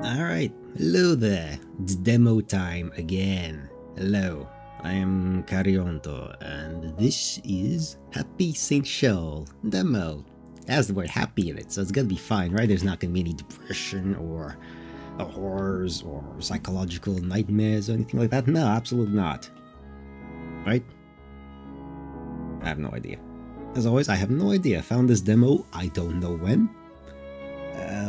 Alright, hello there, it's demo time again. Hello, I am Carionto, and this is Happy St. Sheol demo. It has the word happy in it, so it's gonna be fine, right? There's not gonna be any depression or horrors or psychological nightmares or anything like that. No, absolutely not. Right? I have no idea. As always, I have no idea. I found this demo, I don't know when.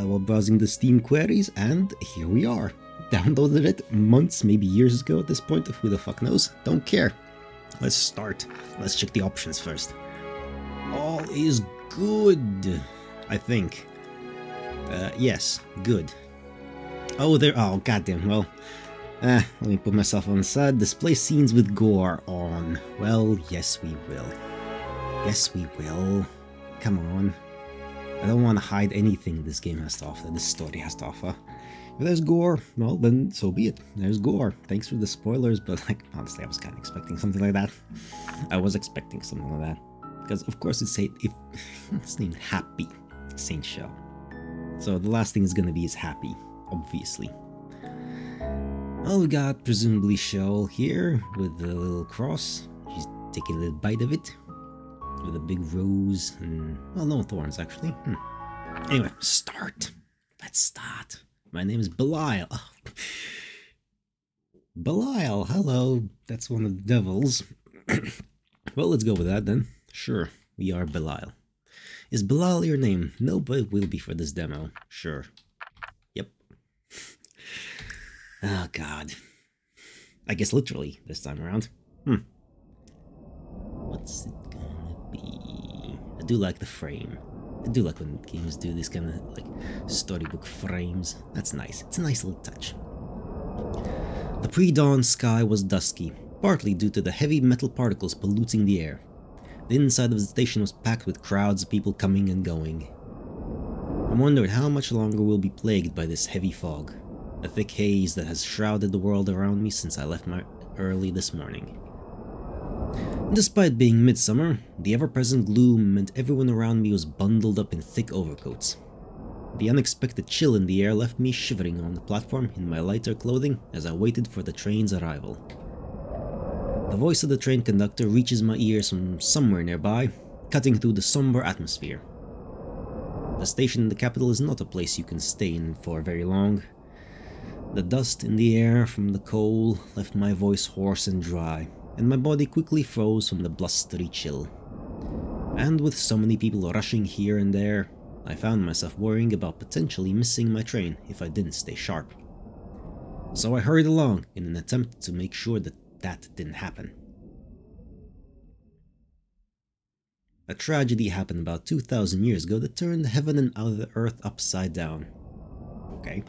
While browsing the Steam queries, and here we are. Downloaded it months, maybe years ago at this point, who the fuck knows? Don't care. Let's start. Let's check the options first. All is good, I think. Yes, good. Oh, goddamn, well, let me put myself on the side. Display scenes with gore on. Well, yes we will. Yes we will. Come on. I don't want to hide anything this game has to offer, this story has to offer. If there's gore, well then so be it. There's gore. Thanks for the spoilers, but like honestly I was kind of expecting something like that. I was expecting something like that. Because of course it's named Happy St. Sheol. So the last thing is gonna be is happy, obviously. Well, we got presumably Sheol here with the little cross. She's taking a little bite of it. With a big rose and, well, no thorns actually. Anyway, start. Let's start. My name is Belial. Oh. Belial, hello. That's one of the devils. Well, let's go with that then. Sure, we are Belial. Is Belial your name? No, but it will be for this demo. Sure. Yep. Oh god. I guess literally this time around. What's it gonna be? I do like the frame. I do like when games do this kind of like storybook frames. That's nice. It's a nice little touch. The pre-dawn sky was dusky, partly due to the heavy metal particles polluting the air. The inside of the station was packed with crowds of people coming and going. I wondered how much longer we'll be plagued by this heavy fog, a thick haze that has shrouded the world around me since I left early this morning. Despite being midsummer, the ever-present gloom meant everyone around me was bundled up in thick overcoats. The unexpected chill in the air left me shivering on the platform in my lighter clothing as I waited for the train's arrival. The voice of the train conductor reaches my ears from somewhere nearby, cutting through the somber atmosphere. The station in the capital is not a place you can stay in for very long. The dust in the air from the coal left my voice hoarse and dry, and my body quickly froze from the blustery chill. And with so many people rushing here and there, I found myself worrying about potentially missing my train if I didn't stay sharp. So I hurried along in an attempt to make sure that didn't happen. A tragedy happened about 2,000 years ago that turned heaven and the earth upside down. Okay.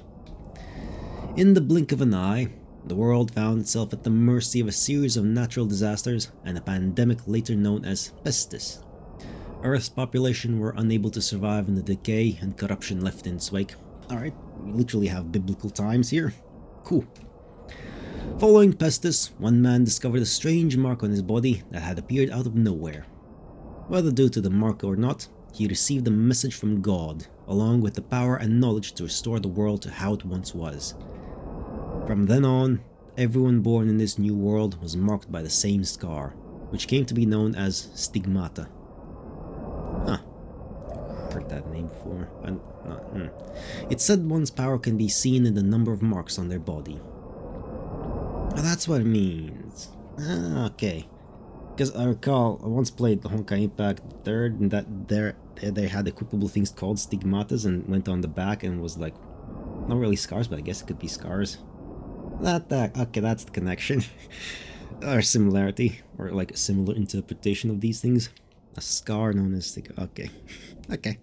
In the blink of an eye, the world found itself at the mercy of a series of natural disasters and a pandemic later known as pestis. Earth's population were unable to survive in the decay and corruption left in its wake. Alright, we literally have biblical times here. Cool. Following pestis, one man discovered a strange mark on his body that had appeared out of nowhere. Whether due to the mark or not, he received a message from God, along with the power and knowledge to restore the world to how it once was. From then on, everyone born in this new world was marked by the same scar, which came to be known as stigmata. Huh. Heard that name before. It said one's power can be seen in the number of marks on their body. Oh, that's what it means. Ah, okay. Because I recall, I once played the Honkai Impact 3rd, and that they had equipable things called stigmatas, and went on the back and was like, not really scars, but I guess it could be scars. Okay, that's the connection. Or similarity, or like a similar interpretation of these things. A scar known as okay. Okay.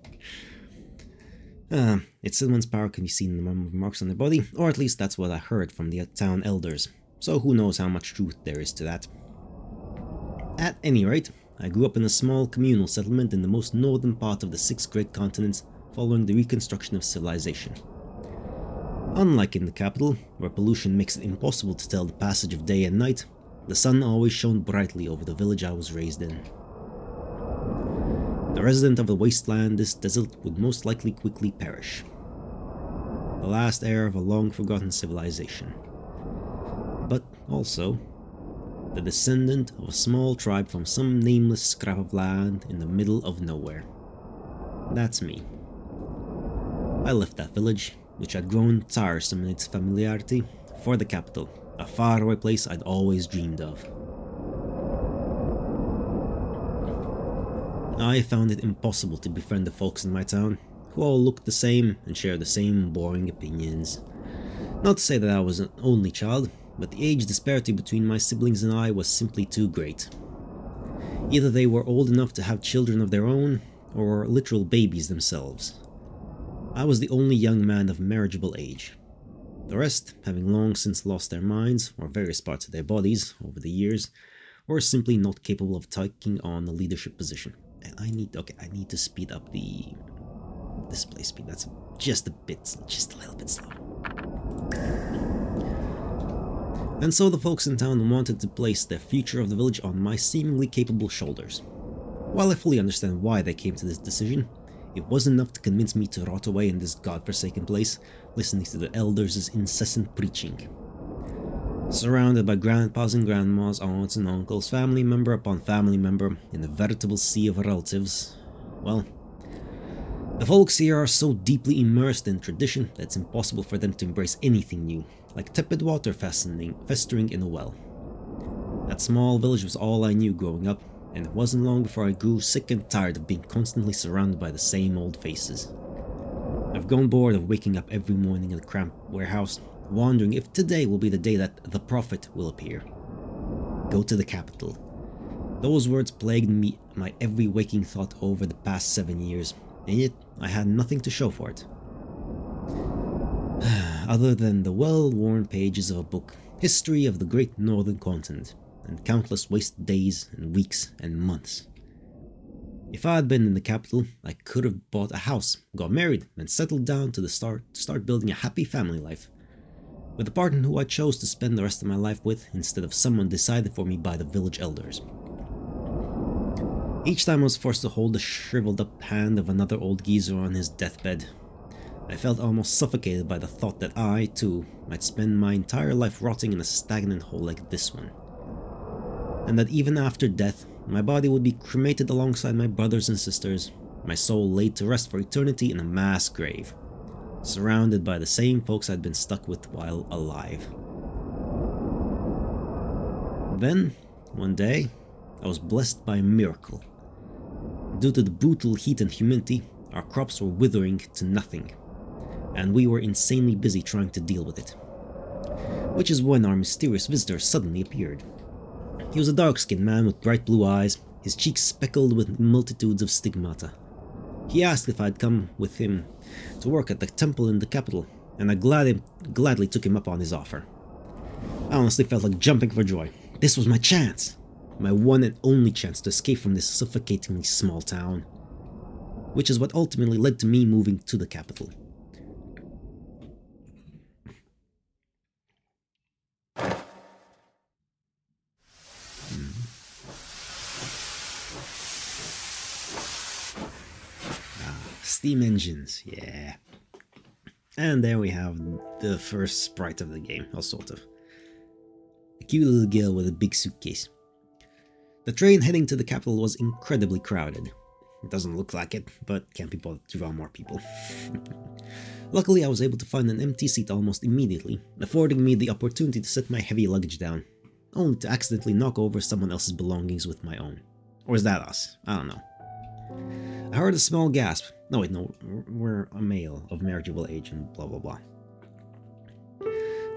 It said one's power can be seen in the number of marks on their body, or at least that's what I heard from the town elders. So who knows how much truth there is to that. At any rate, I grew up in a small communal settlement in the most northern part of the 6 great continents following the reconstruction of civilization. Unlike in the capital, where pollution makes it impossible to tell the passage of day and night, the sun always shone brightly over the village I was raised in. The resident of the wasteland this desert would most likely quickly perish. the last heir of a long-forgotten civilization. But also, the descendant of a small tribe from some nameless scrap of land in the middle of nowhere. That's me. I left that village, which had grown tiresome in its familiarity, for the capital, a faraway place I'd always dreamed of. I found it impossible to befriend the folks in my town, who all looked the same and shared the same boring opinions. Not to say that I was an only child, but the age disparity between my siblings and I was simply too great. Either they were old enough to have children of their own, or were literal babies themselves. I was the only young man of marriageable age. The rest, having long since lost their minds, or various parts of their bodies, over the years, were simply not capable of taking on a leadership position. And I need to speed up the display speed. That's just a little bit slow. And so the folks in town wanted to place the future of the village on my seemingly capable shoulders. While I fully understand why they came to this decision, it wasn't enough to convince me to rot away in this godforsaken place, listening to the elders' incessant preaching. Surrounded by grandpas and grandmas, aunts and uncles, family member upon family member, in a veritable sea of relatives, well, the folks here are so deeply immersed in tradition that it's impossible for them to embrace anything new, like tepid water festering in a well. That small village was all I knew growing up, and it wasn't long before I grew sick and tired of being constantly surrounded by the same old faces. I've grown bored of waking up every morning in the cramped warehouse, wondering if today will be the day that the prophet will appear. Go to the capital. Those words plagued me, my every waking thought over the past 7 years, and yet I had nothing to show for it. Other than the well-worn pages of a book, History of the Great Northern Continent, and countless wasted days and weeks and months. If I had been in the capital, I could have bought a house, got married, and settled down to start building a happy family life, with a partner who I chose to spend the rest of my life with instead of someone decided for me by the village elders. Each time I was forced to hold the shriveled up hand of another old geezer on his deathbed, I felt almost suffocated by the thought that I, too, might spend my entire life rotting in a stagnant hole like this one. And that even after death, my body would be cremated alongside my brothers and sisters, my soul laid to rest for eternity in a mass grave, surrounded by the same folks I'd been stuck with while alive. Then, one day, I was blessed by a miracle. Due to the brutal heat and humidity, our crops were withering to nothing, and we were insanely busy trying to deal with it. Which is when our mysterious visitor suddenly appeared. He was a dark-skinned man with bright blue eyes, his cheeks speckled with multitudes of stigmata. He asked if I'd come with him to work at the temple in the capital, and I gladly took him up on his offer. I honestly felt like jumping for joy. This was my chance! My one and only chance to escape from this suffocatingly small town. Which is what ultimately led to me moving to the capital. Steam engines, yeah. And there we have the first sprite of the game, or sort of. A cute little girl with a big suitcase. The train heading to the capital was incredibly crowded. It doesn't look like it, but can't be bothered to draw more people. Luckily, I was able to find an empty seat almost immediately, affording me the opportunity to set my heavy luggage down, only to accidentally knock over someone else's belongings with my own. Or is that us? I don't know. I heard a small gasp. No wait, no, we're a male of marriageable age and blah blah blah.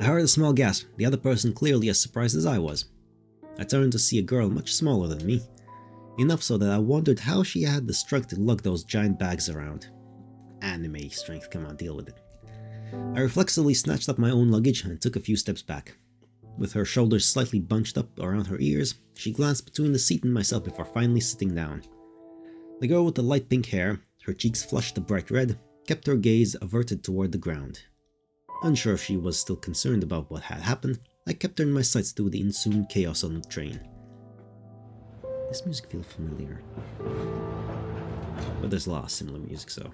I heard a small gasp, the other person clearly as surprised as I was. I turned to see a girl much smaller than me, enough so that I wondered how she had the strength to lug those giant bags around. Anime strength, come on, deal with it. I reflexively snatched up my own luggage and took a few steps back. With her shoulders slightly bunched up around her ears, she glanced between the seat and myself before finally sitting down. The girl with the light pink hair, her cheeks flushed a bright red, kept her gaze averted toward the ground. Unsure if she was still concerned about what had happened, I kept her in my sights through the ensuing chaos on the train. This music feels familiar. But there's a lot of similar music, so...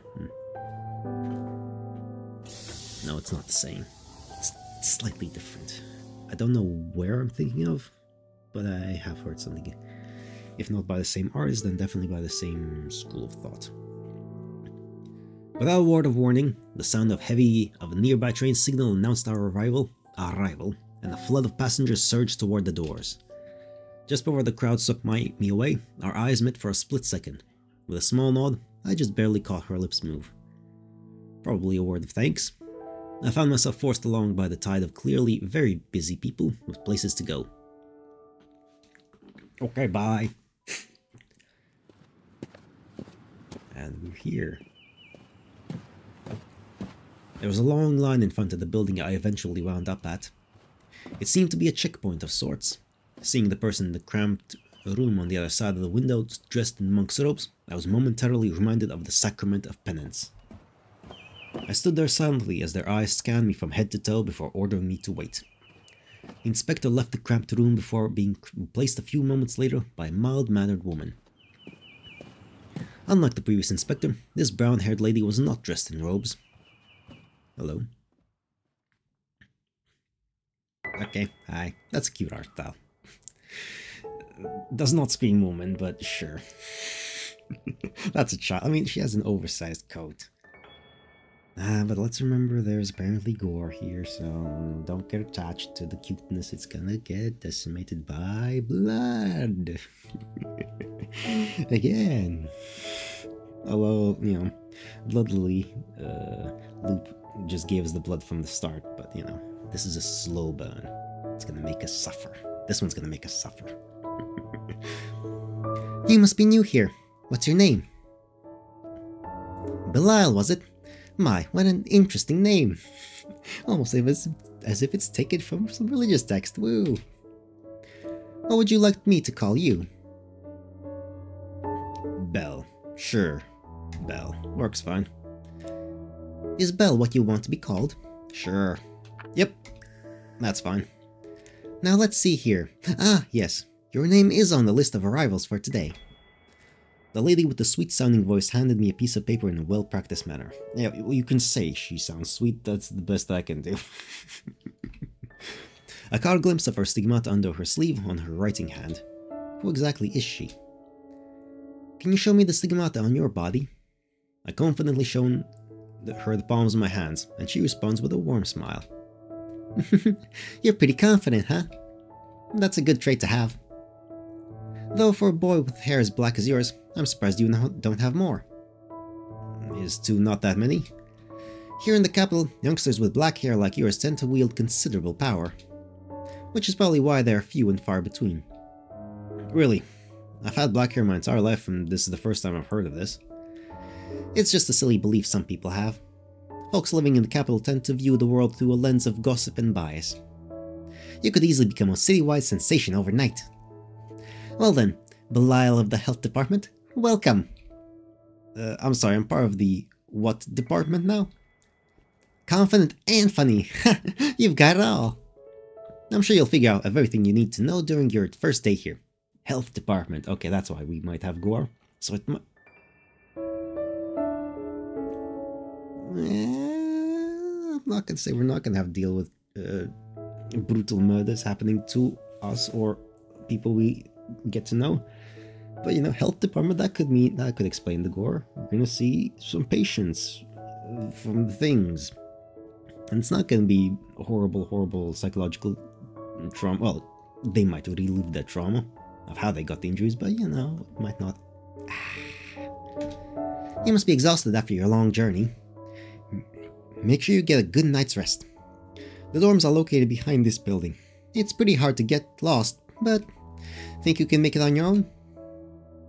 No, it's not the same. It's slightly different. I don't know where I'm thinking of, but I have heard something. If not by the same artist, then definitely by the same school of thought. Without a word of warning, the sound of a nearby train signal announced our arrival, and a flood of passengers surged toward the doors. Just before the crowd swept me away, our eyes met for a split second. With a small nod, I just barely caught her lips move. Probably a word of thanks. I found myself forced along by the tide of clearly very busy people with places to go. Okay, bye. And we're here. There was a long line in front of the building I eventually wound up at. It seemed to be a checkpoint of sorts. Seeing the person in the cramped room on the other side of the window dressed in monk's robes, I was momentarily reminded of the sacrament of penance. I stood there silently as their eyes scanned me from head to toe before ordering me to wait. The inspector left the cramped room before being replaced a few moments later by a mild-mannered woman. Unlike the previous inspector, this brown-haired lady was not dressed in robes. Hello? Okay, hi. That's a cute art style. Does not scream woman, but sure. That's a child. I mean, she has an oversized coat. But let's remember there's apparently gore here, so don't get attached to the cuteness. It's gonna get decimated by blood. Again. Although, you know, Blood Lily loop just gave us the blood from the start, but you know, this is a slow burn. It's gonna make us suffer. This one's gonna make us suffer. You must be new here. What's your name? Belial, was it? My, what an interesting name. Almost as if it's taken from some religious text. Woo. What would you like me to call you? Belle. Sure. Belle. Works fine. Is Belle what you want to be called? Sure. Yep. That's fine. Now let's see here. Ah, yes. Your name is on the list of arrivals for today. The lady with the sweet-sounding voice handed me a piece of paper in a well-practiced manner. Yeah, you can say she sounds sweet, that's the best I can do. I caught a glimpse of her stigmata under her sleeve on her writing hand. Who exactly is she? Can you show me the stigmata on your body? I confidently shown her the palms of my hands, and she responds with a warm smile. You're pretty confident, huh? That's a good trait to have. Though for a boy with hair as black as yours, I'm surprised you don't have more. Is two not that many? Here in the capital, youngsters with black hair like yours tend to wield considerable power. Which is probably why they are few and far between. Really, I've had black hair my entire life and this is the first time I've heard of this. It's just a silly belief some people have. Folks living in the capital tend to view the world through a lens of gossip and bias. You could easily become a citywide sensation overnight. Well then, Belial of the health department, welcome! I'm sorry, I'm part of the what department now? Confident and funny, you've got it all! I'm sure you'll figure out everything you need to know during your first day here. Health department, okay, that's why we might have gore. So it might... I'm not gonna say we're not gonna have to deal with brutal murders happening to us or people we get to know. But you know, health department, that could explain the gore. We're gonna see some patients from the things. And it's not gonna be horrible psychological trauma. Well, they might relive that trauma of how they got the injuries, but you know, it might not. You must be exhausted after your long journey. Make sure you get a good night's rest. The dorms are located behind this building. It's pretty hard to get lost, but think you can make it on your own?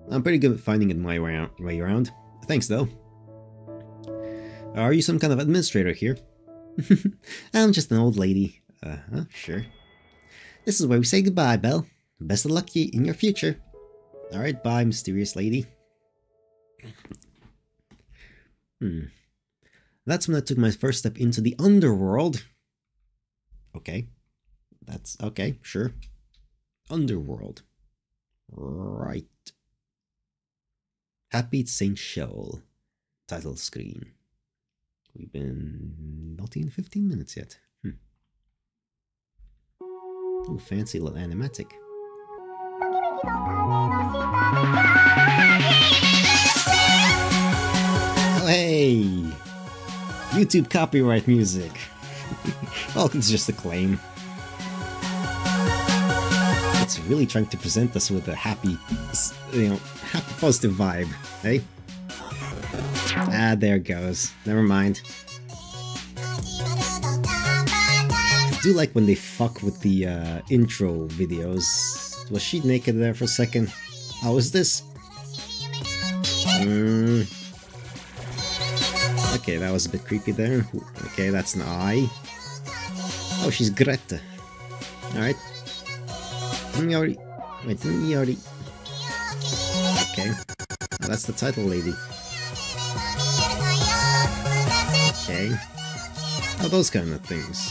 I'm pretty good at finding my way around. Thanks though. Are you some kind of administrator here? I'm just an old lady. Sure. This is where we say goodbye, Belle. Best of luck in your future. Alright, bye, mysterious lady. That's when I took my first step into the underworld. Okay. That's okay, sure. Underworld. Right. Happy St. Sheol. Title screen. We've been not even 15 minutes yet. Oh, fancy little animatic. Oh, hey! YouTube copyright music. Oh, it's just a claim. It's really trying to present us with a happy, happy positive vibe, eh? Ah, there it goes. Never mind. I do like when they fuck with the intro videos. Was she naked there for a second? How is this? Okay, that was a bit creepy there. Okay, that's an eye. Oh, she's Greta. Alright. Yori. Wait, Yori. Okay. Oh, that's the title lady. Okay. Oh, those kind of things.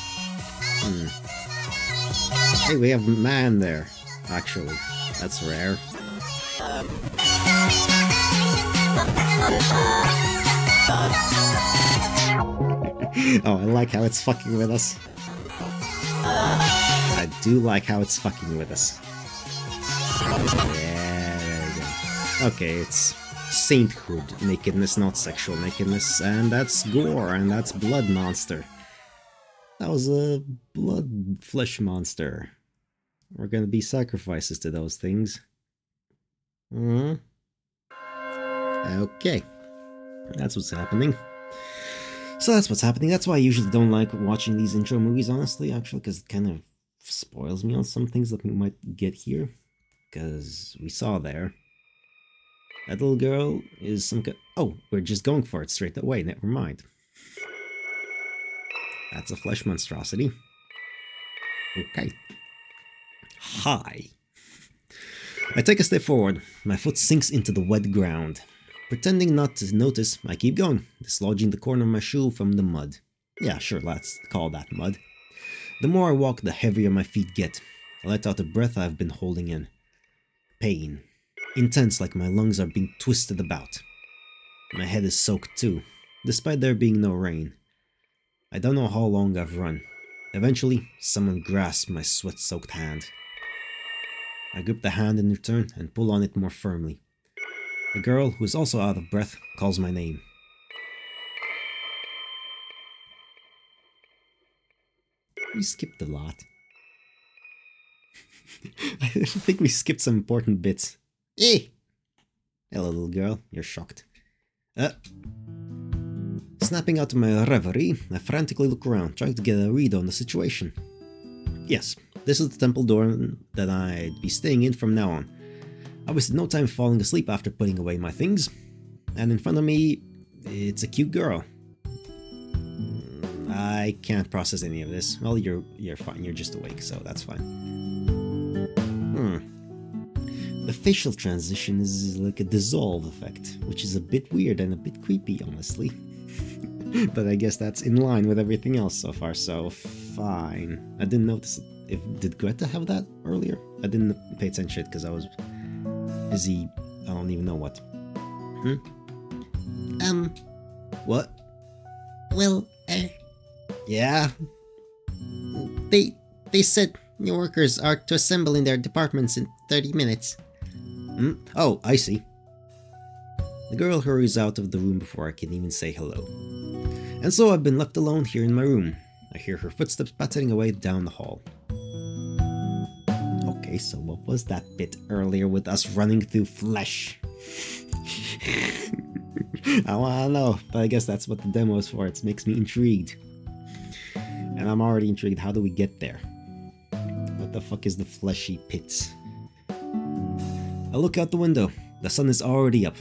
Hey, we have a man there, actually. That's rare. Oh, I like how it's fucking with us. I do like how it's fucking with us. Yeah, there we go. Okay, it's sainthood nakedness, not sexual nakedness, and that's gore, and that's blood monster. That was a blood flesh monster. We're gonna be sacrifices to those things. Okay. That's what's happening. So that's what's happening. That's why I usually don't like watching these intro movies, honestly, actually, because it kind of spoils me on some things that we might get here. Because we saw there. That little girl is some kind... Oh, we're just going for it straight away, never mind. That's a flesh monstrosity. Okay. Hi. I take a step forward. My foot sinks into the wet ground. Pretending not to notice, I keep going, dislodging the corner of my shoe from the mud. Yeah, sure, let's call that mud. The more I walk, the heavier my feet get. I let out the breath I've been holding in. Pain. Intense, like my lungs are being twisted about. My head is soaked too, despite there being no rain. I don't know how long I've run. Eventually, someone grasps my sweat-soaked hand. I grip the hand in return and pull on it more firmly. The girl, who is also out of breath, calls my name. We skipped a lot. I think we skipped some important bits. Hey! Hello, little girl. You're shocked. Snapping out of my reverie, I frantically look around, trying to get a read on the situation. Yes, this is the temple door that I'd be staying in from now on. I wasted no time falling asleep after putting away my things, and in front of me, it's a cute girl. I can't process any of this. Well, you're fine. You're just awake, so that's fine. The facial transition is like a dissolve effect, which is a bit weird and a bit creepy, honestly. But I guess that's in line with everything else so far, so fine. I didn't notice it. Did Greta have that earlier? I didn't pay attention because I was busy. I don't even know what. What? Well, Yeah? they said new workers are to assemble in their departments in 30 minutes. Oh, I see. The girl hurries out of the room before I can even say hello. And so I've been left alone here in my room. I hear her footsteps pattering away down the hall. Okay, so what was that bit earlier with us running through flesh? I wanna know, but I guess that's what the demo is for. It makes me intrigued. And I'm already intrigued. How do we get there? What the fuck is the fleshy pits? I look out the window. The sun is already up.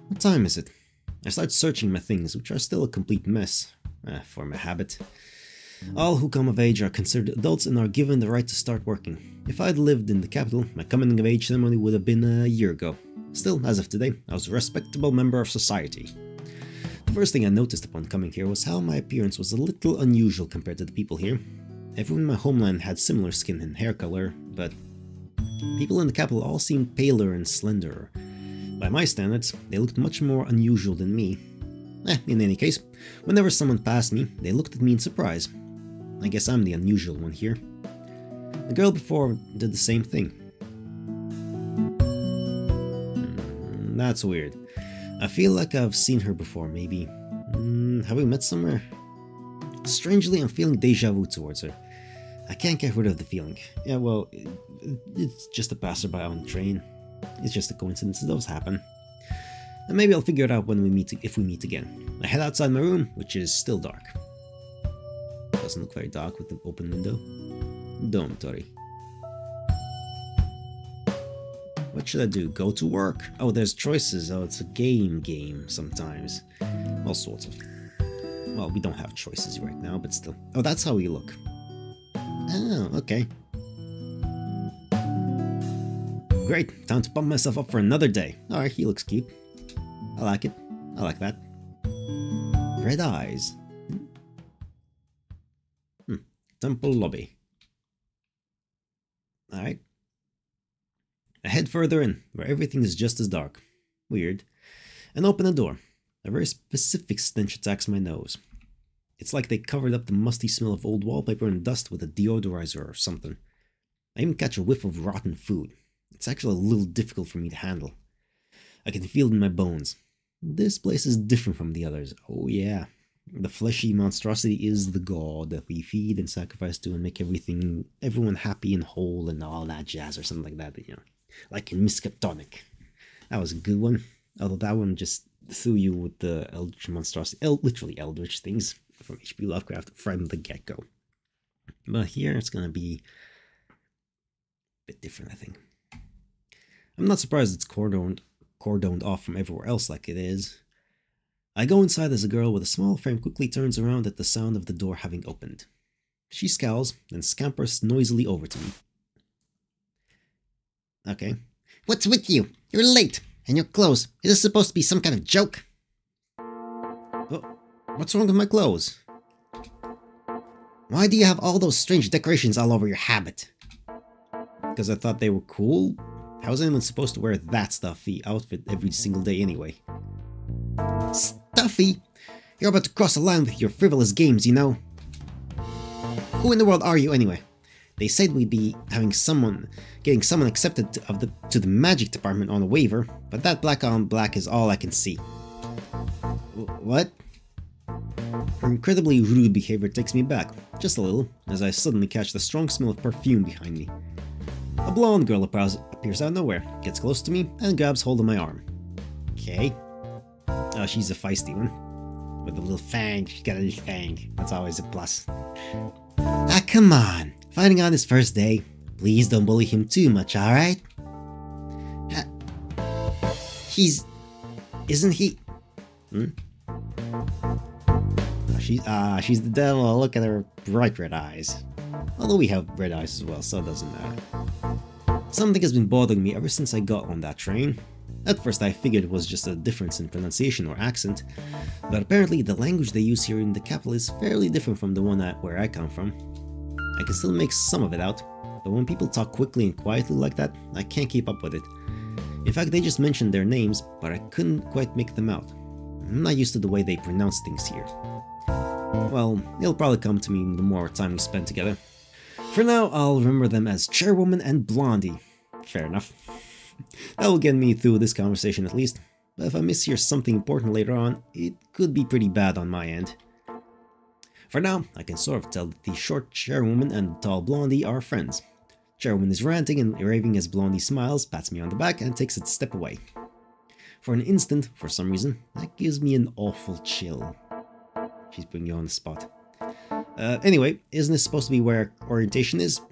What time is it? I start searching my things, which are still a complete mess. For my habit. All who come of age are considered adults and are given the right to start working. If I'd lived in the capital, my coming of age ceremony would have been a year ago. Still, as of today, I was a respectable member of society. The first thing I noticed upon coming here was how my appearance was a little unusual compared to the people here. Everyone in my homeland had similar skin and hair color, but people in the capital all seemed paler and slenderer. By my standards, they looked much more unusual than me. In any case, whenever someone passed me, they looked at me in surprise. I guess I'm the unusual one here. The girl before did the same thing. That's weird. I feel like I've seen her before, maybe. Have we met somewhere? Strangely, I'm feeling deja vu towards her. I can't get rid of the feeling. Yeah, well, it's just a passerby on the train. It's just a coincidence, those happen. And maybe I'll figure it out when we meet, if we meet again. I head outside my room, which is still dark. Doesn't look very dark with the open window. Dormitory. What should I do? Go to work? Oh, there's choices. Oh, it's a game sometimes. All sorts of. Well, we don't have choices right now, but still. Oh, that's how we look. Oh, okay. Great, time to pump myself up for another day. Alright, he looks cute. I like it. I like that. Red eyes. Temple lobby. Alright. I head further in, where everything is just as dark. Weird. And open a door. A very specific stench attacks my nose. It's like they covered up the musty smell of old wallpaper and dust with a deodorizer or something. I even catch a whiff of rotten food. It's actually a little difficult for me to handle. I can feel it in my bones. This place is different from the others. Oh yeah. The fleshy monstrosity is the god that we feed and sacrifice to and make everyone happy and whole and all that jazz or something like that, you know. Like in Miskatonic. That was a good one. Although that one just threw you with the eldritch monstrosity, literally eldritch things from H.P. Lovecraft from the get-go. But here it's gonna be a bit different, I think. I'm not surprised it's cordoned off from everywhere else like it is. I go inside as a girl with a small frame quickly turns around at the sound of the door having opened. She scowls, then scampers noisily over to me. Okay. What's with you? You're late, and your clothes. Is this supposed to be some kind of joke? Oh, what's wrong with my clothes? Why do you have all those strange decorations all over your habit? Because I thought they were cool? How's anyone supposed to wear that stuffy outfit every single day anyway? Stuffy? You're about to cross a line with your frivolous games, you know. Who in the world are you anyway? They said we'd be getting someone accepted to the magic department on a waiver, but that black on black is all I can see. What? Her incredibly rude behavior takes me back, just a little, as I suddenly catch the strong smell of perfume behind me. A blonde girl appears out of nowhere, gets close to me, and grabs hold of my arm. Okay. Oh, she's a feisty one. With a little fang. She's got a little fang. That's always a plus. Ah, come on. Fighting on his first day. Please don't bully him too much, alright? Isn't he... She's the devil. Look at her bright red eyes. Although we have red eyes as well, so it doesn't matter. Something has been bothering me ever since I got on that train. At first I figured it was just a difference in pronunciation or accent, but apparently the language they use here in the capital is fairly different from the one where I come from. I can still make some of it out, but when people talk quickly and quietly like that, I can't keep up with it. In fact, they just mentioned their names, but I couldn't quite make them out. I'm not used to the way they pronounce things here. Well, it'll probably come to me the more time we spend together. For now, I'll remember them as Chairwoman and Blondie. Fair enough. That will get me through this conversation at least, but if I mishear something important later on, it could be pretty bad on my end. For now, I can sort of tell that the short Chairwoman and the tall Blondie are friends. Chairwoman is ranting and raving as Blondie smiles, pats me on the back, and takes a step away. For an instant, for some reason, that gives me an awful chill. She's putting you on the spot. Anyway, isn't this supposed to be where orientation is?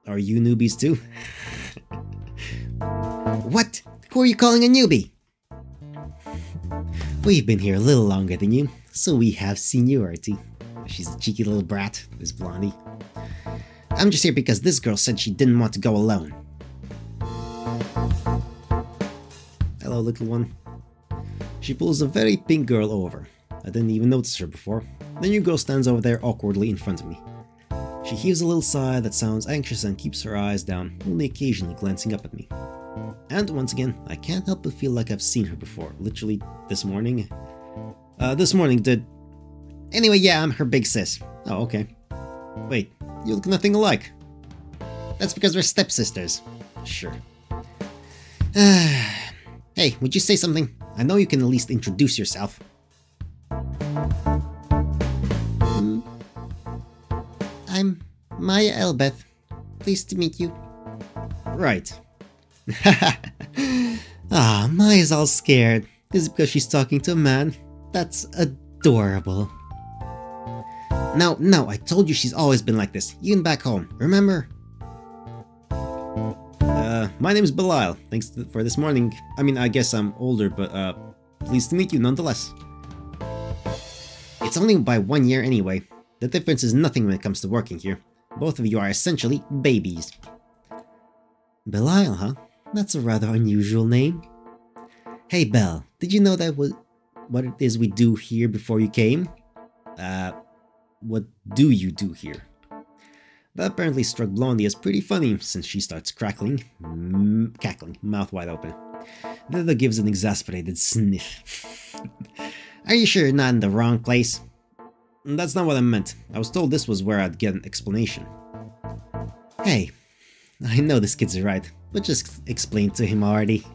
Are you newbies too? What? Who are you calling a newbie? We've been here a little longer than you, so we have seniority. She's a cheeky little brat, this Blondie. I'm just here because this girl said she didn't want to go alone. Hello, little one. She pulls a very pink girl over. I didn't even notice her before. The new girl stands over there awkwardly in front of me. She heaves a little sigh that sounds anxious and keeps her eyes down, only occasionally glancing up at me. And once again, I can't help but feel like I've seen her before, literally this morning. This morning did... Anyway, yeah, I'm her big sis. Oh, okay. Wait, you look nothing alike. That's because we're stepsisters. Sure. Hey, would you say something? I know you can at least introduce yourself. I'm Maya Elbeth. Pleased to meet you. Right. Maya's all scared. Is it because she's talking to a man? That's adorable. No, I told you she's always been like this, even back home, remember? My name's Belial. Thanks for this morning. I mean, I guess I'm older, but, pleased to meet you nonetheless. It's only by 1 year anyway. The difference is nothing when it comes to working here. Both of you are essentially babies. Belial, huh? That's a rather unusual name. Hey, Belle, did you know that was what it is we do here before you came? What do you do here? That apparently struck Blondie as pretty funny, since she starts cackling, mouth wide open. The other gives an exasperated sniff. Are you sure you're not in the wrong place? That's not what I meant. I was told this was where I'd get an explanation. Hey, I know this kid's right, but just explain to him already.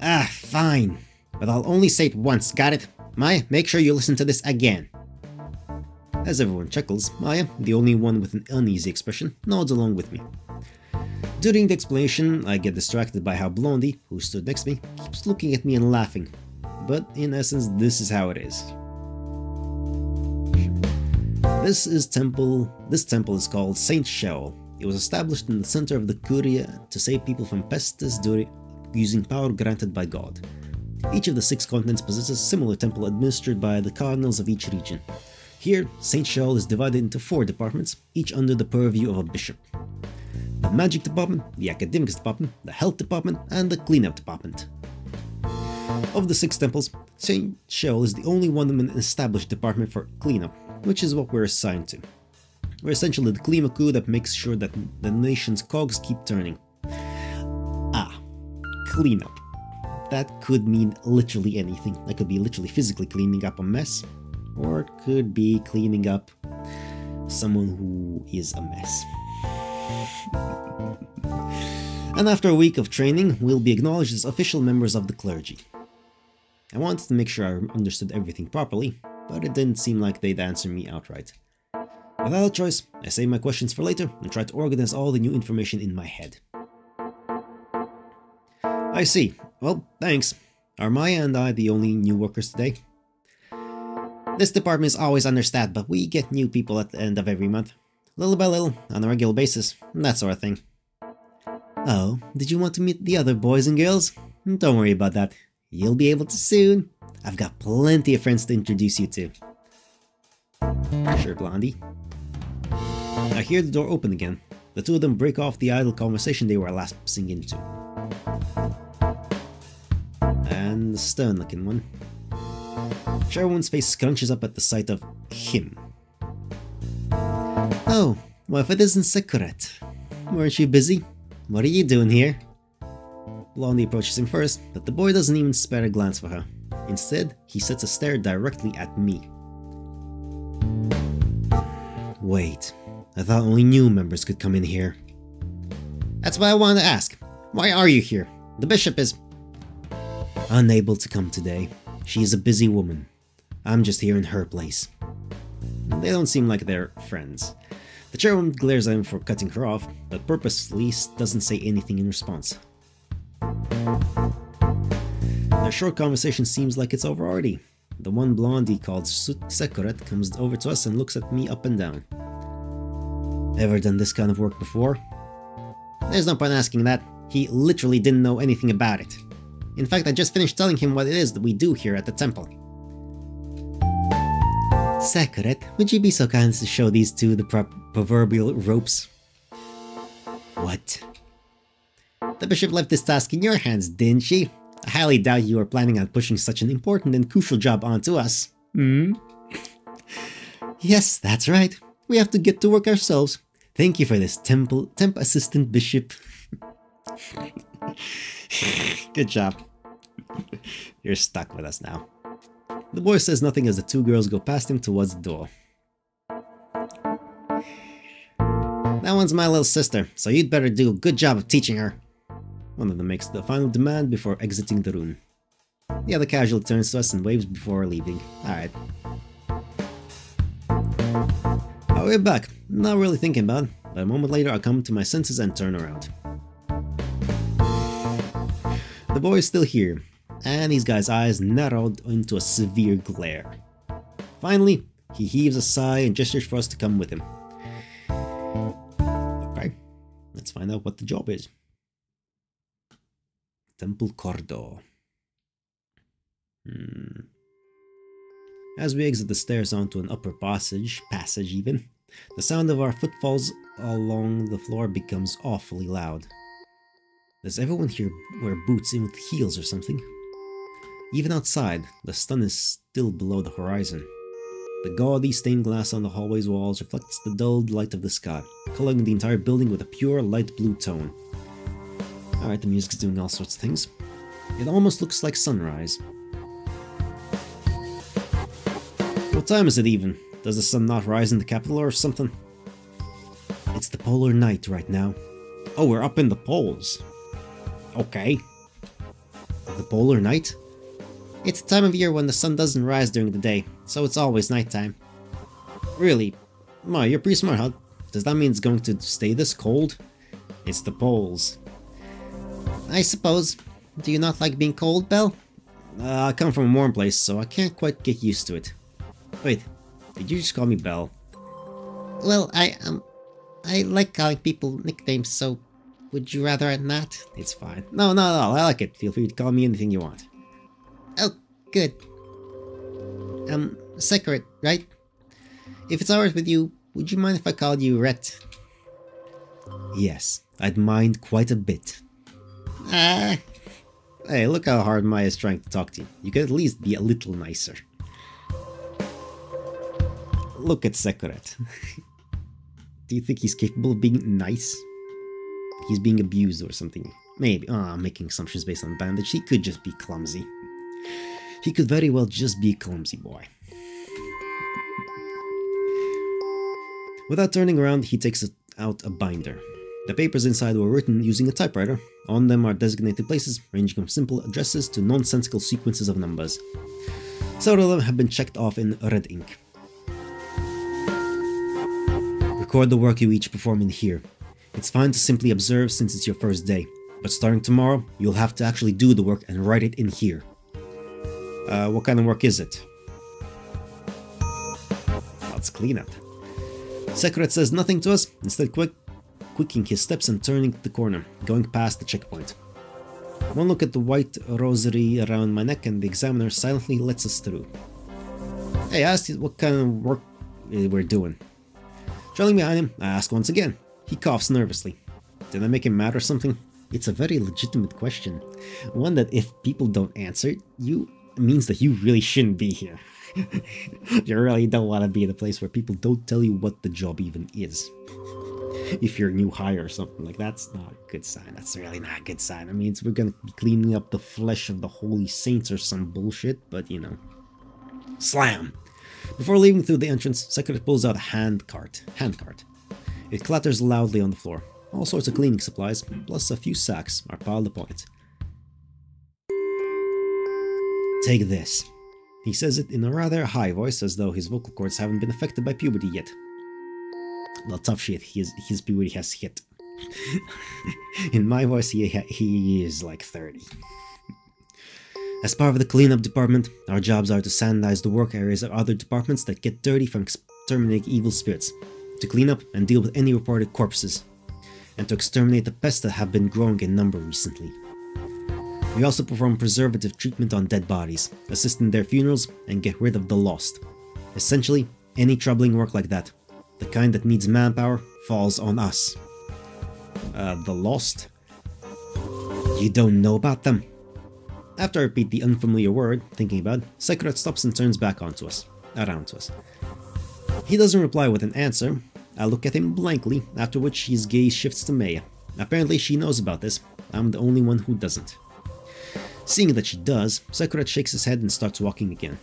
Fine. But I'll only say it once, got it? Maya, make sure you listen to this again. As everyone chuckles, Maya, the only one with an uneasy expression, nods along with me. During the explanation, I get distracted by how Blondie, who stood next to me, keeps looking at me and laughing. But in essence, this is how it is. This temple is called Saint Sheol. It was established in the center of the Curia to save people from pestis using power granted by God. Each of the 6 continents possesses a similar temple administered by the cardinals of each region. Here, Saint Sheol is divided into 4 departments, each under the purview of a bishop. The Magic Department, the Academics Department, the Health Department, and the Cleanup Department. Of the 6 temples, Saint Sheol is the only one with an established department for cleanup, which is what we're assigned to. We're essentially the cleanup crew that makes sure that the nation's cogs keep turning. Cleanup. That could mean literally anything. That could be literally physically cleaning up a mess, or it could be cleaning up someone who is a mess. And after a week of training, we'll be acknowledged as official members of the clergy. I wanted to make sure I understood everything properly, but it didn't seem like they'd answer me outright. Without a choice, I saved my questions for later and tried to organize all the new information in my head. I see. Well, thanks. Are Maya and I the only new workers today? This department is always understaffed, but we get new people at the end of every month. Little by little, on a regular basis, that sort of thing. Oh, did you want to meet the other boys and girls? Don't worry about that. You'll be able to soon. I've got plenty of friends to introduce you to. Sure, Blondie. I hear the door open again. The two of them break off the idle conversation they were lapsing into. And the stern-looking one. Sherwin's face scrunches up at the sight of him. Oh, well, if it isn't Sekuret. Weren't you busy? What are you doing here? Blondie approaches him first, but the boy doesn't even spare a glance for her. Instead, he sets a stare directly at me. Wait, I thought only new members could come in here. That's what I wanted to ask. Why are you here? The bishop is... unable to come today. She is a busy woman. I'm just here in her place. They don't seem like they're friends. The chairwoman glares at him for cutting her off, but purposefully doesn't say anything in response. Their short conversation seems like it's over already. The one Blondie called Sekuret comes over to us and looks at me up and down. Ever done this kind of work before? There's no point asking that. He literally didn't know anything about it. In fact, I just finished telling him what it is that we do here at the temple. Sekuret, would you be so kind as to show these two the proverbial ropes? What? The bishop left this task in your hands, didn't she? I highly doubt you are planning on pushing such an important and crucial job onto us. Yes, that's right. We have to get to work ourselves. Thank you for this, temp assistant bishop. Good job. You're stuck with us now. The boy says nothing as the two girls go past him towards the door. That one's my little sister, so you'd better do a good job of teaching her. One of them makes the final demand before exiting the room. The other casually turns to us and waves before leaving. Alright. Oh, we're back. Not really thinking about it, but a moment later I come to my senses and turn around. The boy is still here, and he's got his eyes narrowed into a severe glare. Finally, he heaves a sigh and gestures for us to come with him. Okay, let's find out what the job is. Temple corridor. As we exit the stairs onto an upper passage even, the sound of our footfalls along the floor becomes awfully loud. Does everyone here wear boots in with heels or something? Even outside, the sun is still below the horizon. The gaudy stained glass on the hallway's walls reflects the dulled light of the sky, coloring the entire building with a pure light blue tone. Alright, the music's doing all sorts of things. It almost looks like sunrise. What time is it even? Does the sun not rise in the capital or something? It's the polar night right now. Oh, we're up in the poles. Okay. The polar night? It's the time of year when the sun doesn't rise during the day, so it's always nighttime. Really? Ma, you're pretty smart, huh? Does that mean it's going to stay this cold? It's the poles. I suppose. Do you not like being cold, Belle? I come from a warm place, so I can't quite get used to it. Wait, did you just call me Belle? Well, I like calling people nicknames, so would you rather not? It's fine. No, I like it. Feel free to call me anything you want. Oh, good. Secret, right? If it's alright with you, would you mind if I called you Rhett? Yes, I'd mind quite a bit. Hey, look how hard Maya is trying to talk to you. You could at least be a little nicer. Look at Sekuret. Do you think he's capable of being nice? He's being abused or something. Maybe. I'm making assumptions based on the bandage. He could just be clumsy. He could very well just be a clumsy boy. Without turning around, he takes out a binder. The papers inside were written using a typewriter. On them are designated places, ranging from simple addresses to nonsensical sequences of numbers. Several of them have been checked off in red ink. Record the work you each perform in here. It's fine to simply observe since it's your first day, but starting tomorrow, you'll have to actually do the work and write it in here. What kind of work is it? Let's clean up. Sekuret says nothing to us, instead quicking his steps and turning the corner, going past the checkpoint. One look at the white rosary around my neck and the examiner silently lets us through. Hey, I asked you what kind of work we're doing. Trailing behind him, I ask once again. He coughs nervously. Did I make him mad or something? It's a very legitimate question. One that if people don't answer it means that you really shouldn't be here. You really don't want to be in a place where people don't tell you what the job even is. If you're a new hire or something, like that's not a good sign. That's really not a good sign. I mean, we're gonna be cleaning up the flesh of the holy saints or some bullshit, but you know. Slam! Before leaving through the entrance, Sekuret pulls out a hand cart. It clatters loudly on the floor. All sorts of cleaning supplies, plus a few sacks, are piled upon it. Take this. He says it in a rather high voice, as though his vocal cords haven't been affected by puberty yet. Well, tough shit, his puberty has hit. In my voice, he is like 30. As part of the cleanup department, our jobs are to sanitize the work areas of other departments that get dirty from exterminating evil spirits, to clean up and deal with any reported corpses, and to exterminate the pests that have been growing in number recently. We also perform preservative treatment on dead bodies, assist in their funerals, and get rid of the lost. Essentially, any troubling work like that, the kind that needs manpower, falls on us. The lost? You don't know about them? After I repeat the unfamiliar word, thinking about it, Sekuret stops and turns back around to us. He doesn't reply with an answer. I look at him blankly, after which his gaze shifts to Maya. Apparently she knows about this. I'm the only one who doesn't. Seeing that she does, Sekuret shakes his head and starts walking again.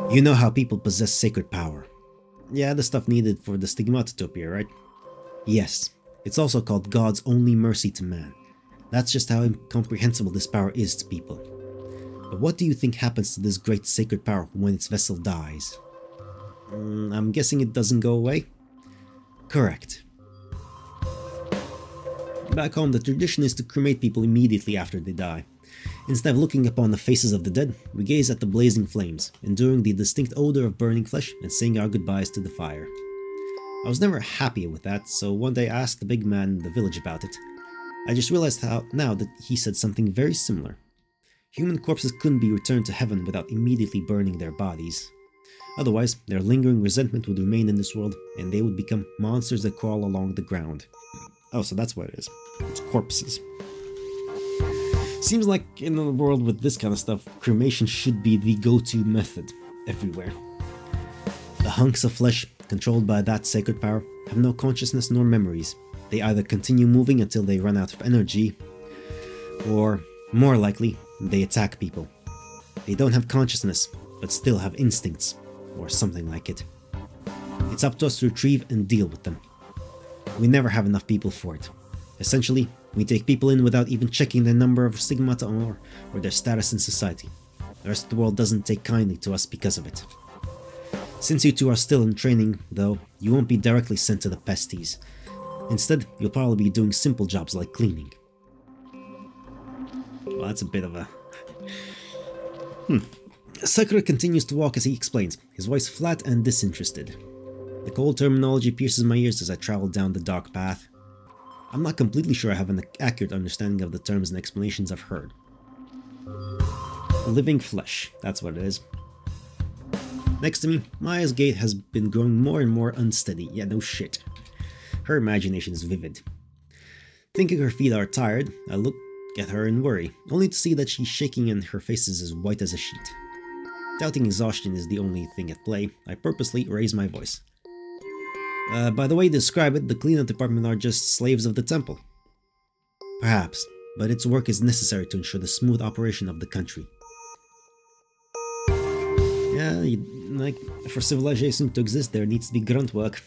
You know how people possess sacred power. Yeah, the stuff needed for the stigmata to appear, right? Yes, it's also called God's only mercy to man. That's just how incomprehensible this power is to people. But what do you think happens to this great sacred power when its vessel dies? I'm guessing it doesn't go away? Correct. Back home, the tradition is to cremate people immediately after they die. Instead of looking upon the faces of the dead, we gaze at the blazing flames, enduring the distinct odor of burning flesh and saying our goodbyes to the fire. I was never happy with that, so one day I asked the big man in the village about it. I just realized now that he said something very similar. Human corpses couldn't be returned to heaven without immediately burning their bodies. Otherwise, their lingering resentment would remain in this world, and they would become monsters that crawl along the ground. Oh, so that's what it is. It's corpses. Seems like in a world with this kind of stuff, cremation should be the go-to method everywhere. The hunks of flesh, controlled by that sacred power, have no consciousness nor memories. They either continue moving until they run out of energy, or, more likely, they attack people. They don't have consciousness, but still have instincts, or something like it. It's up to us to retrieve and deal with them. We never have enough people for it. Essentially, we take people in without even checking their number of stigmata or their status in society. The rest of the world doesn't take kindly to us because of it. Since you two are still in training, though, you won't be directly sent to the pesties. Instead, you'll probably be doing simple jobs like cleaning. Well, that's a bit of a... Sakura continues to walk as he explains, his voice flat and disinterested. The cold terminology pierces my ears as I travel down the dark path. I'm not completely sure I have an accurate understanding of the terms and explanations I've heard. Living flesh, that's what it is. Next to me, Maya's gait has been growing more and more unsteady, yeah, no shit. Her imagination is vivid. Thinking her feet are tired, I look at her in worry, only to see that she's shaking and her face is as white as a sheet. Doubting exhaustion is the only thing at play, I purposely raise my voice. By the way you describe it, the cleanup department are just slaves of the temple. Perhaps, but its work is necessary to ensure the smooth operation of the country. Yeah, like, for civilization to exist, there needs to be grunt work.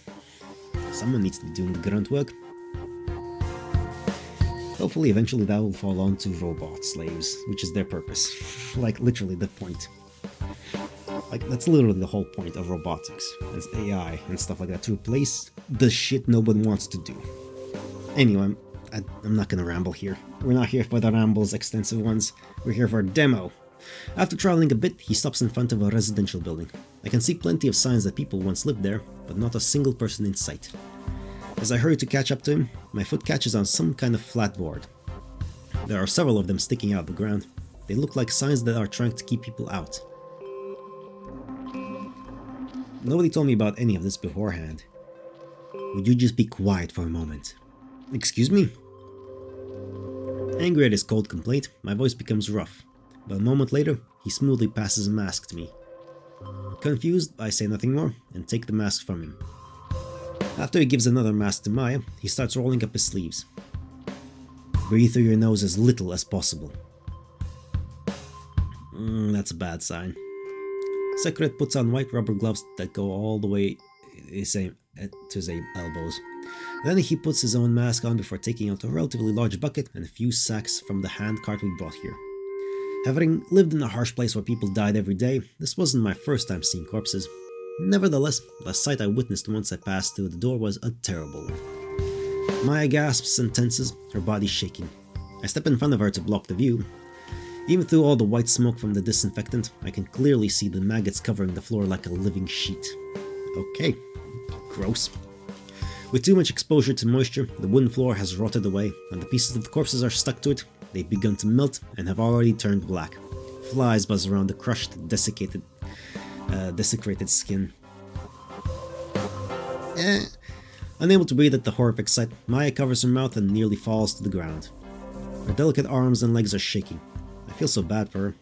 Someone needs to be doing the grunt work. Hopefully, eventually that will fall onto robot slaves, which is their purpose. Like, literally the point. Like, that's literally the whole point of robotics, as AI and stuff like that, to replace the shit nobody wants to do. Anyway, I'm not gonna ramble here. We're not here for the rambles, extensive ones. We're here for a demo. After traveling a bit, he stops in front of a residential building. I can see plenty of signs that people once lived there, but not a single person in sight. As I hurry to catch up to him, my foot catches on some kind of flat board. There are several of them sticking out of the ground. They look like signs that are trying to keep people out. Nobody told me about any of this beforehand. Would you just be quiet for a moment? Excuse me? Angry at his cold complaint, my voice becomes rough, but a moment later, he smoothly passes a mask to me. Confused, I say nothing more and take the mask from him. After he gives another mask to Maya, he starts rolling up his sleeves. Breathe through your nose as little as possible. That's a bad sign. Sakura puts on white rubber gloves that go all the way to his elbows. Then he puts his own mask on before taking out a relatively large bucket and a few sacks from the hand cart we brought here. Having lived in a harsh place where people died every day, this wasn't my first time seeing corpses. Nevertheless, the sight I witnessed once I passed through the door was a terrible one. Maya gasps and tenses, her body shaking. I step in front of her to block the view. Even through all the white smoke from the disinfectant, I can clearly see the maggots covering the floor like a living sheet. Okay, gross. With too much exposure to moisture, the wooden floor has rotted away, and the pieces of the corpses are stuck to it. They've begun to melt and have already turned black. Flies buzz around the crushed, desiccated skin. Unable to breathe at the horrific sight, Maya covers her mouth and nearly falls to the ground. Her delicate arms and legs are shaking. I feel so bad for her.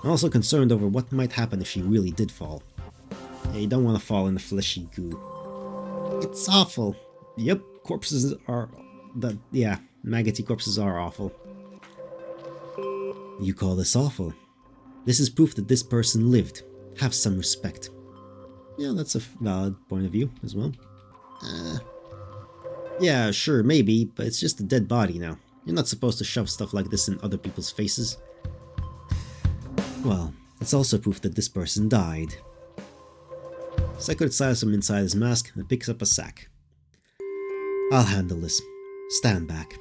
I'm also concerned over what might happen if she really did fall. Yeah, you don't want to fall in the fleshy goo. It's awful. Yep, maggoty corpses are awful. You call this awful? This is proof that this person lived. Have some respect. Yeah, that's a valid point of view as well. Yeah, sure, maybe, but it's just a dead body now. You're not supposed to shove stuff like this in other people's faces. Well, it's also proof that this person died. Seko decides from inside his mask and picks up a sack. I'll handle this. Stand back.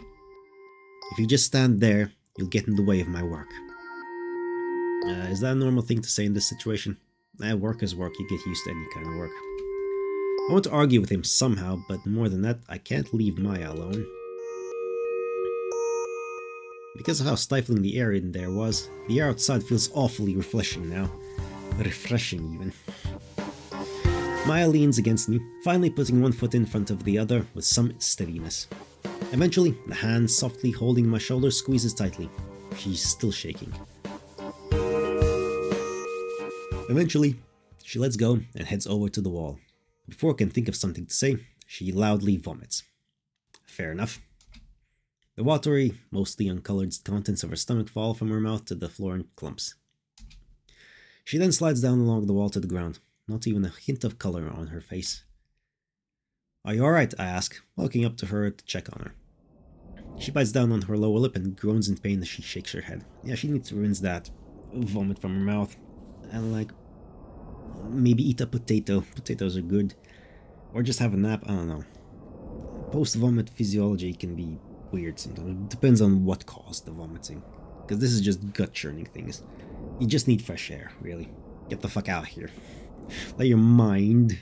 If you just stand there, you'll get in the way of my work. Is that a normal thing to say in this situation? Work is work, you get used to any kind of work. I want to argue with him somehow, but more than that, I can't leave Maya alone. Because of how stifling the air in there was, the air outside feels awfully refreshing now. Refreshing, even. Maya leans against me, finally putting one foot in front of the other with some steadiness. Eventually, the hand softly holding my shoulder squeezes tightly. She's still shaking. Eventually, she lets go and heads over to the wall. Before I can think of something to say, she loudly vomits. Fair enough. The watery, mostly uncolored contents of her stomach fall from her mouth to the floor in clumps. She then slides down along the wall to the ground, not even a hint of color on her face. Are you alright? I ask, walking up to her to check on her. She bites down on her lower lip and groans in pain as she shakes her head. Yeah, she needs to rinse that vomit from her mouth. And like, maybe eat a potato. Potatoes are good. Or just have a nap, I don't know. Post-vomit physiology can be weird sometimes. It depends on what caused the vomiting. Because this is just gut-churning things. You just need fresh air, really. Get the fuck out of here. Let your mind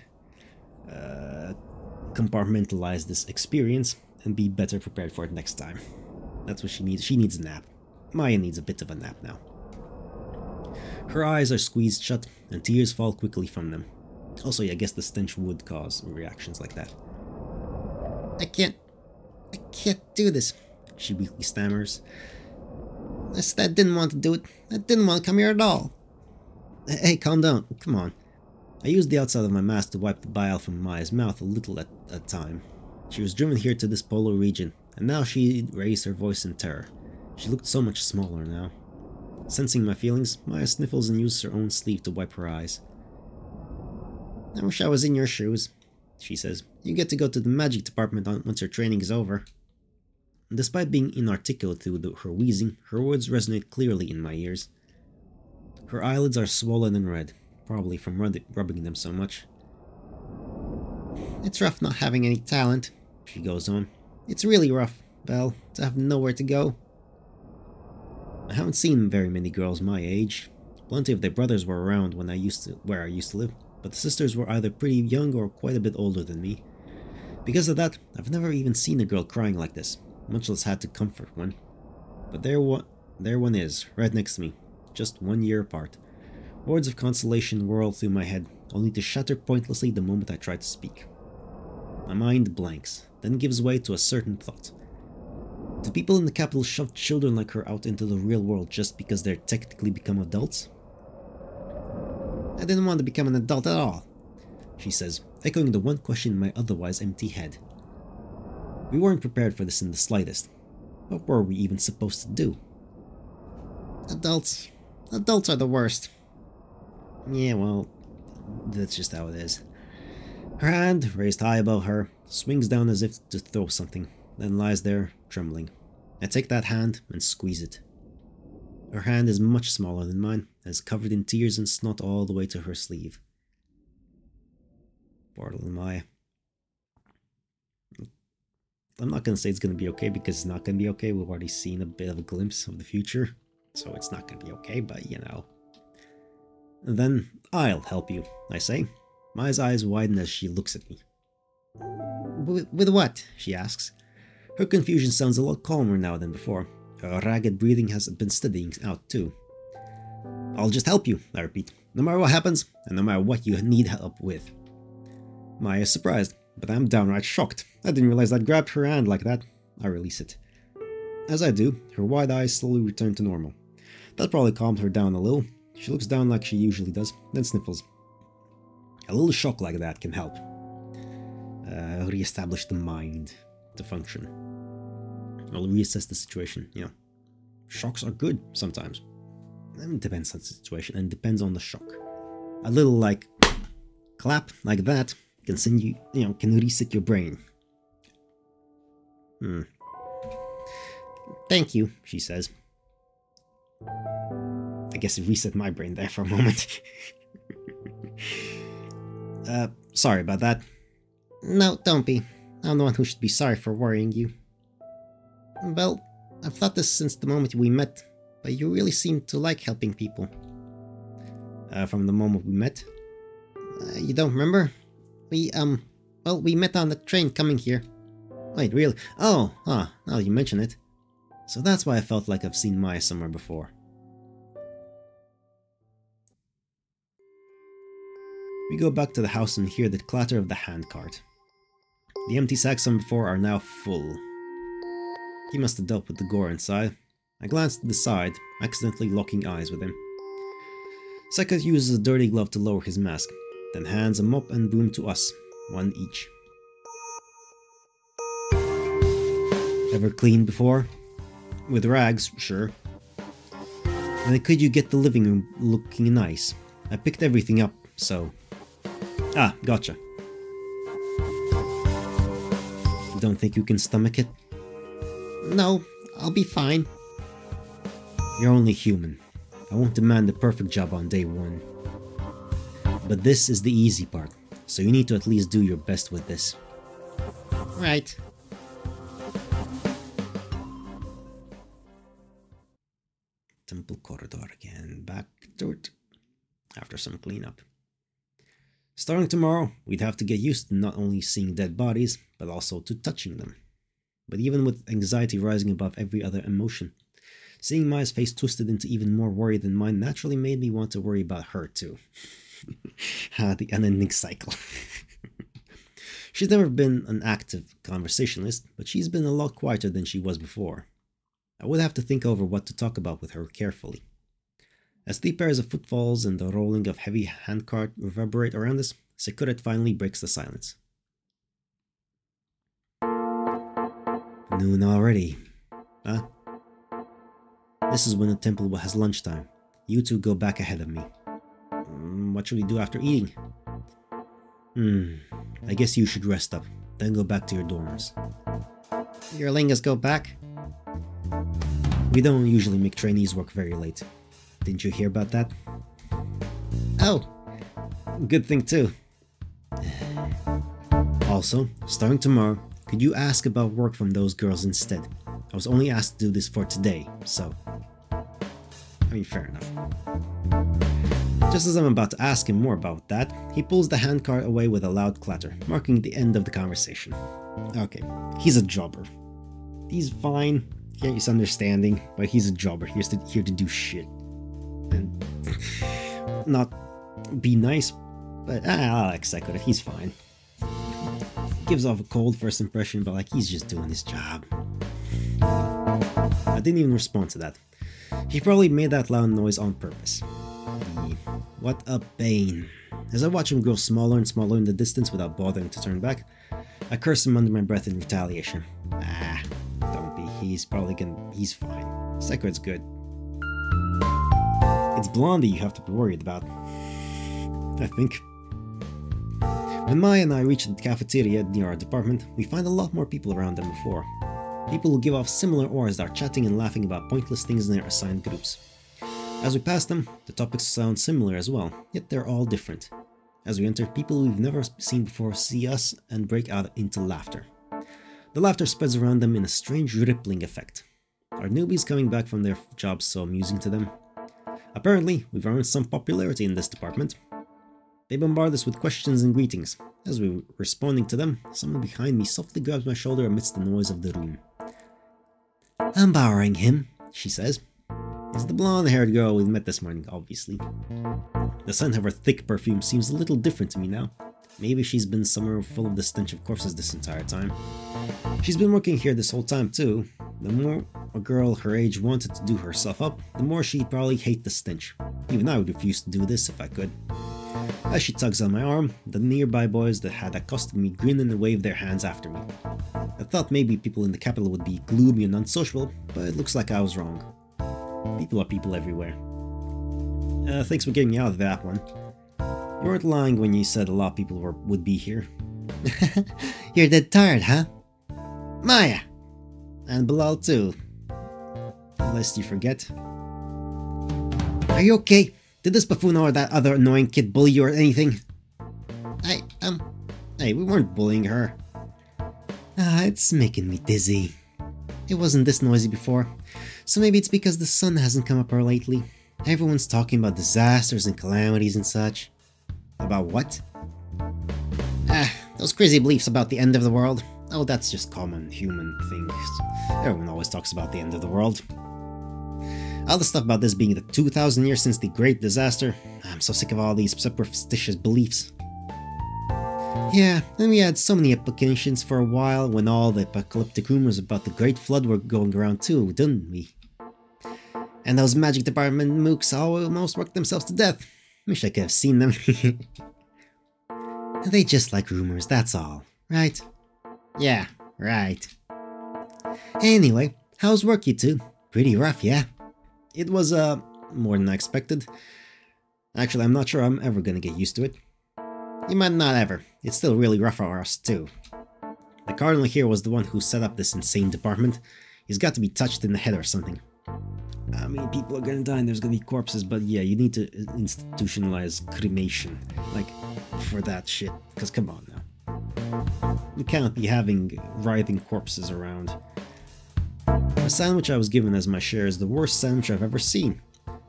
compartmentalize this experience and be better prepared for it next time. That's what she needs. She needs a nap. Maya needs a bit of a nap now. Her eyes are squeezed shut and tears fall quickly from them. Also, I guess the stench would cause reactions like that. I can't do this, she weakly stammers. I said I didn't want to do it. I didn't want to come here at all. Hey, calm down. Come on. I used the outside of my mask to wipe the bile from Maya's mouth a little at a time. She was driven here to this polar region, and now she raised her voice in terror. She looked so much smaller now. Sensing my feelings, Maya sniffles and uses her own sleeve to wipe her eyes. I wish I was in your shoes, she says. You get to go to the magic department once your training is over. Despite being inarticulate through her wheezing, her words resonate clearly in my ears. Her eyelids are swollen and red, probably from rubbing them so much. It's rough not having any talent, she goes on. It's really rough, Belle, to have nowhere to go. I haven't seen very many girls my age. Plenty of their brothers were around where I used to live, but the sisters were either pretty young or quite a bit older than me. Because of that, I've never even seen a girl crying like this, much less had to comfort one. But there one is, right next to me, just 1 year apart. Words of consolation whirl through my head, only to shatter pointlessly the moment I try to speak. My mind blanks, then gives way to a certain thought. Do people in the capital shove children like her out into the real world just because they're technically become adults? I didn't want to become an adult at all, she says, echoing the one question in my otherwise empty head. We weren't prepared for this in the slightest. What were we even supposed to do? Adults are the worst. Yeah, well, that's just how it is. Her hand, raised high above her, swings down as if to throw something, then lies there, trembling. I take that hand and squeeze it. Her hand is much smaller than mine, and is covered in tears and snot all the way to her sleeve. Poor little Maya. I'm not going to say it's going to be okay, because it's not going to be okay. We've already seen a bit of a glimpse of the future, so it's not going to be okay, but you know. And then, I'll help you, I say. Maya's eyes widen as she looks at me. With what? She asks. Her confusion sounds a lot calmer now than before. Her ragged breathing has been steadying out too. I'll just help you, I repeat, no matter what happens, and no matter what you need help with. Maya is surprised, but I'm downright shocked. I didn't realize I'd grabbed her hand like that. I release it. As I do, her wide eyes slowly return to normal. That probably calmed her down a little. She looks down like she usually does, then sniffles. A little shock like that can help. Re-establish the mind to function. I'll reassess the situation, you know. Shocks are good sometimes. It depends on the situation and depends on the shock. A little like clap like that can send you, can reset your brain. Thank you, she says. I guess it reset my brain there for a moment. Sorry about that. No, don't be. I'm the one who should be sorry for worrying you. Well, I've thought this since the moment we met, but you really seem to like helping people. From the moment we met? You don't remember? We met on the train coming here. Wait, really? Oh, now you mention it. So that's why I felt like I've seen Maya somewhere before. We go back to the house and hear the clatter of the handcart. The empty sacks from before are now full. He must have dealt with the gore inside. I glanced to the side, accidentally locking eyes with him. Sekut uses a dirty glove to lower his mask, then hands a mop and broom to us, one each. Ever cleaned before? With rags, sure. Then could you get the living room looking nice? I picked everything up, so... Ah, gotcha. Don't think you can stomach it? No, I'll be fine. You're only human. I won't demand the perfect job on day one. But this is the easy part, so you need to at least do your best with this. Right. Temple corridor again, back to it. After some cleanup. Starting tomorrow, we'd have to get used to not only seeing dead bodies, but also to touching them. But even with anxiety rising above every other emotion, seeing Maya's face twisted into even more worry than mine naturally made me want to worry about her too. The unending cycle. She's never been an active conversationalist, but she's been a lot quieter than she was before. I would have to think over what to talk about with her carefully. As 3 pairs of footfalls and the rolling of heavy handcart reverberate around us, Sekuret finally breaks the silence. Noon already. Huh? This is when the temple has lunchtime. You two go back ahead of me. What should we do after eating? I guess you should rest up, then go back to your dorms. Your lingas go back? We don't usually make trainees work very late. Didn't you hear about that? Oh, good thing too. Also, starting tomorrow, could you ask about work from those girls instead? I was only asked to do this for today, so... I mean, fair enough. Just as I'm about to ask him more about that, he pulls the handcart away with a loud clatter, marking the end of the conversation. Okay, he's a jobber. He's fine, he's understanding, but he's a jobber, here to do shit. And not be nice, but I accept it, he's fine. Gives off a cold first impression, but like he's just doing his job. I didn't even respond to that. He probably made that loud noise on purpose. What a bane. As I watch him grow smaller and smaller in the distance without bothering to turn back, I curse him under my breath in retaliation. Don't be, he's fine. Sekuret's good. It's Blondie you have to be worried about, I think. When Maya and I reach the cafeteria near our department, we find a lot more people around than before. People who give off similar auras are chatting and laughing about pointless things in their assigned groups. As we pass them, the topics sound similar as well, yet they're all different. As we enter, people we've never seen before see us and break out into laughter. The laughter spreads around them in a strange rippling effect. Are newbies coming back from their jobs so amusing to them? Apparently, we've earned some popularity in this department. They bombard us with questions and greetings. As we're responding to them, someone behind me softly grabs my shoulder amidst the noise of the room. I'm borrowing him, she says. It's the blonde-haired girl we met this morning, obviously. The scent of her thick perfume seems a little different to me now. Maybe she's been somewhere full of the stench of corpses this entire time. She's been working here this whole time too. The more a girl her age wanted to do herself up, the more she'd probably hate the stench. Even I would refuse to do this if I could. As she tugs on my arm, the nearby boys that had accosted me grin and wave their hands after me. I thought maybe people in the capital would be gloomy and unsociable, but it looks like I was wrong. People are people everywhere. Thanks for getting me out of that one. You weren't lying when you said a lot of people would be here. You're dead tired, huh? Maya! And Bilal too. Lest you forget. Are you okay? Did this buffoon or that other annoying kid bully you or anything? Hey, we weren't bullying her. It's making me dizzy. It wasn't this noisy before, so maybe it's because the sun hasn't come up here lately. Everyone's talking about disasters and calamities and such. About what? Those crazy beliefs about the end of the world. Oh, that's just common human things. Everyone always talks about the end of the world. All the stuff about this being the 2,000 years since the Great Disaster. I'm so sick of all these superstitious beliefs. Yeah, and we had so many applications for a while when all the apocalyptic rumors about the Great Flood were going around too, didn't we? And those magic department mooks almost worked themselves to death. Wish I could have seen them. They just like rumors, that's all, right? Yeah, right. Anyway, how's work, you two? Pretty rough, yeah? It was, more than I expected. Actually, I'm not sure I'm ever gonna get used to it. You might not ever. It's still really rough for us, too. The Cardinal here was the one who set up this insane department. He's got to be touched in the head or something. I mean, people are gonna die and there's gonna be corpses, but yeah, you need to institutionalize cremation. Like, for that shit. Because come on now. You cannot be having writhing corpses around. The sandwich I was given as my share is the worst sandwich I've ever seen.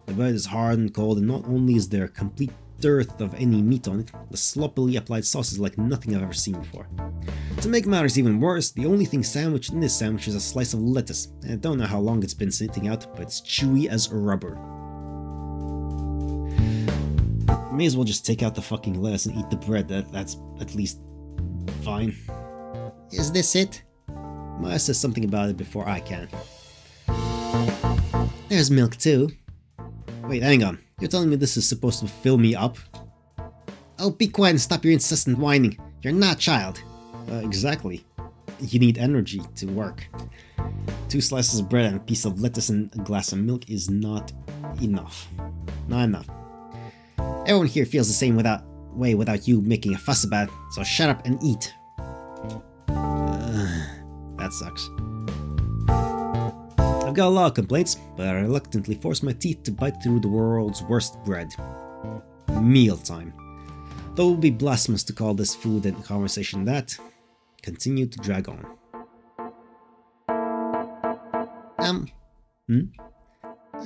The bread is hard and cold, and not only is there a complete dearth of any meat on it, the sloppily applied sauce is like nothing I've ever seen before. To make matters even worse, the only thing sandwiched in this sandwich is a slice of lettuce, and I don't know how long it's been sitting out, but it's chewy as rubber. May as well just take out the fucking lettuce and eat the bread. That's at least fine. Is this it? Maya says something about it before I can. There's milk too. Wait, hang on. You're telling me this is supposed to fill me up? Oh, be quiet and stop your incessant whining. You're not a child. Exactly. You need energy to work. 2 slices of bread and a piece of lettuce and a glass of milk is not enough. Not enough. Everyone here feels the same way without you making a fuss about it, so shut up and eat. That sucks. I've got a lot of complaints, but I reluctantly force my teeth to bite through the world's worst bread. Mealtime. Though it would be blasphemous to call this food and conversation that, continued to drag on. I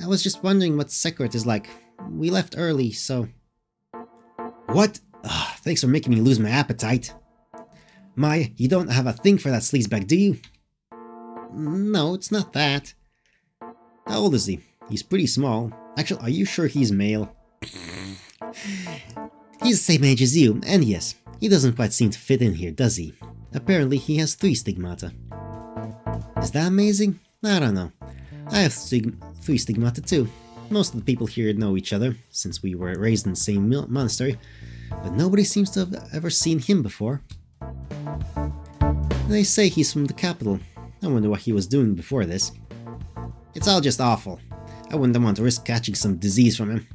was just wondering what Secret is like. We left early, so... What? Thanks for making me lose my appetite. Maya, you don't have a thing for that sleazebag, do you? No, it's not that. How old is he? He's pretty small. Actually, are you sure he's male? He's the same age as you, and yes, he doesn't quite seem to fit in here, does he? Apparently he has 3 stigmata. Is that amazing? I don't know. I have 3 stigmata too. Most of the people here know each other, since we were raised in the same monastery, but nobody seems to have ever seen him before. They say he's from the capital. I wonder what he was doing before this. It's all just awful. I wouldn't want to risk catching some disease from him.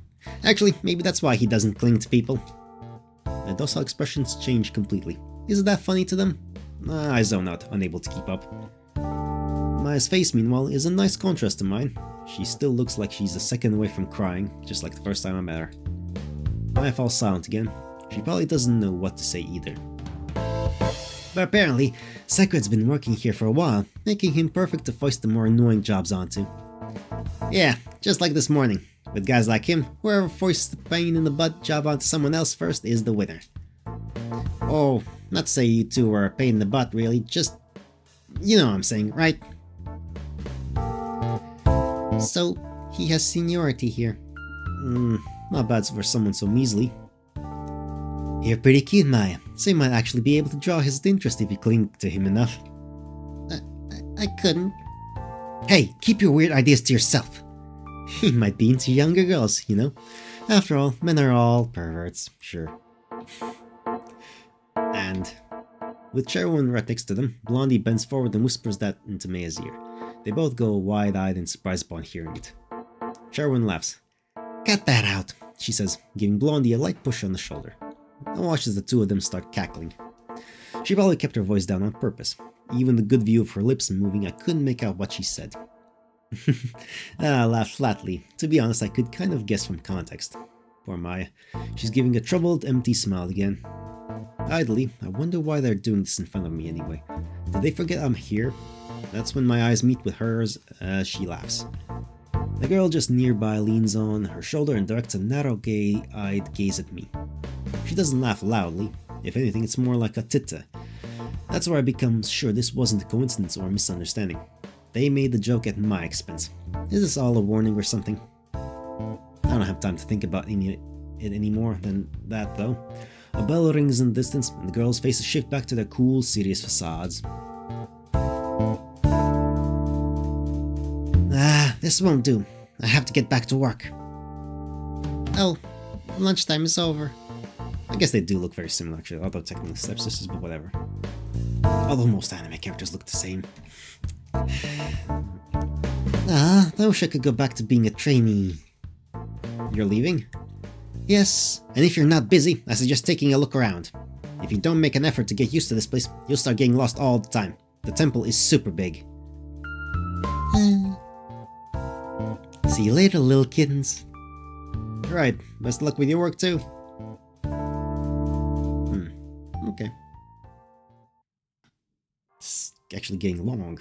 Actually, maybe that's why he doesn't cling to people. Their docile expressions change completely. Isn't that funny to them? I zone out, unable to keep up. Maya's face, meanwhile, is a nice contrast to mine. She still looks like she's a second away from crying, just like the first time I met her. Maya falls silent again. She probably doesn't know what to say either. But apparently, Secret's been working here for a while, making him perfect to foist the more annoying jobs onto. Yeah, just like this morning. With guys like him, whoever foists the pain in the butt job onto someone else first is the winner. Oh, not to say you two were a pain in the butt really, just... you know what I'm saying, right? So, he has seniority here. Not bad for someone so measly. You're pretty cute, Maya, so you might actually be able to draw his interest if you cling to him enough. I couldn't. Hey, keep your weird ideas to yourself. He might be into younger girls, you know? After all, men are all perverts, sure. And, with Cherwin right next to them, Blondie bends forward and whispers that into Maya's ear. They both go wide-eyed in surprise upon hearing it. Cherwin laughs. Cut that out, she says, giving Blondie a light push on the shoulder. and watches the two of them start cackling. She probably kept her voice down on purpose. Even the good view of her lips moving, I couldn't make out what she said. I laughed flatly. To be honest, I could kind of guess from context. Poor Maya. She's giving a troubled, empty smile again. Idly, I wonder why they're doing this in front of me anyway. Did they forget I'm here? That's when my eyes meet with hers as she laughs. The girl just nearby leans on her shoulder and directs a narrow, gay-eyed gaze at me. She doesn't laugh loudly. If anything, it's more like a titta. That's where I become sure this wasn't a coincidence or a misunderstanding. They made the joke at my expense. Is this all a warning or something? I don't have time to think about it any more than that, though. A bell rings in the distance, and the girls' faces shift back to their cool, serious facades. This won't do. I have to get back to work. Oh, lunchtime is over. I guess they do look very similar, actually, although technically stepsisters, but whatever. Although most anime characters look the same. I wish I could go back to being a trainee. You're leaving? Yes, and if you're not busy, I suggest taking a look around. If you don't make an effort to get used to this place, you'll start getting lost all the time. The temple is super big. See you later, little kittens. Right, best of luck with your work too. Okay. It's actually getting long.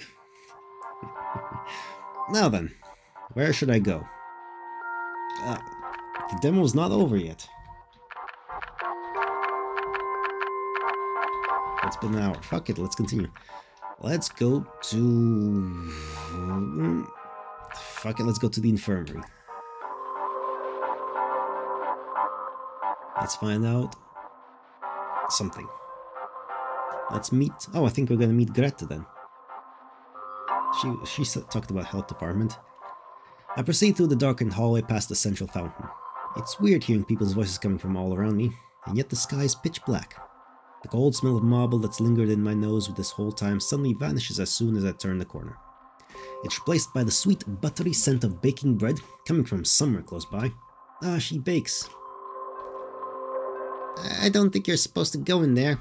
Now then, where should I go? The demo's not over yet. It's been an hour. Fuck it, let's continue. Let's go to... Fuck it, let's go to the infirmary. Let's find out something. Let's meet... Oh, I think we're gonna meet Greta then. She talked about health department. I proceed through the darkened hallway past the central fountain. It's weird hearing people's voices coming from all around me, and yet the sky is pitch black. The cold smell of marble that's lingered in my nose this whole time suddenly vanishes as soon as I turn the corner. It's replaced by the sweet, buttery scent of baking bread coming from somewhere close by. Ah, she bakes. I don't think you're supposed to go in there.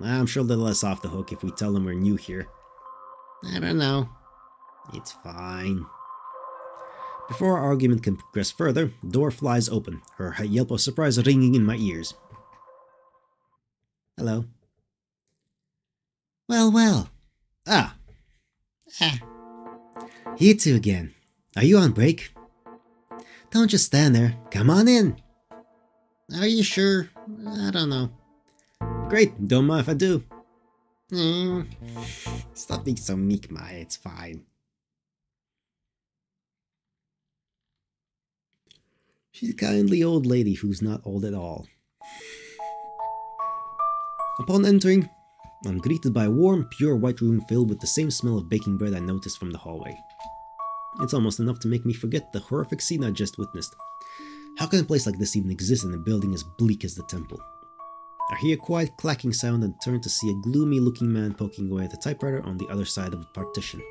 I'm sure they'll let us off the hook if we tell them we're new here. I don't know. It's fine. Before our argument can progress further, the door flies open, her yelp of surprise ringing in my ears. Hello. Well, well. Ah. You two again. Are you on break? Don't just stand there. Come on in. Are you sure? I don't know. Great, don't mind if I do. Stop being so meek, Maya, it's fine. She's a kindly old lady who's not old at all. Upon entering, I'm greeted by a warm, pure white room filled with the same smell of baking bread I noticed from the hallway. It's almost enough to make me forget the horrific scene I just witnessed. How can a place like this even exist in a building as bleak as the temple? I hear a quiet clacking sound and turn to see a gloomy-looking man poking away at the typewriter on the other side of the partition.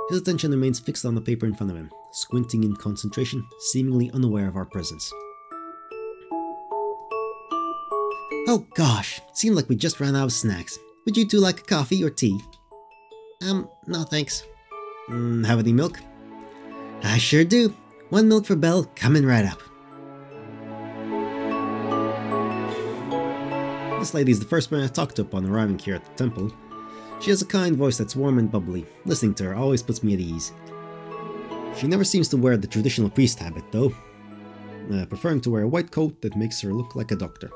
His attention remains fixed on the paper in front of him, squinting in concentration, seemingly unaware of our presence. Oh gosh, seemed like we just ran out of snacks. Would you two like a coffee or tea? No thanks. Have any milk? I sure do. 1 milk for Belle, coming right up. This lady is the first one I talked to upon arriving here at the temple. She has a kind voice that's warm and bubbly. Listening to her always puts me at ease. She never seems to wear the traditional priest habit though, preferring to wear a white coat that makes her look like a doctor.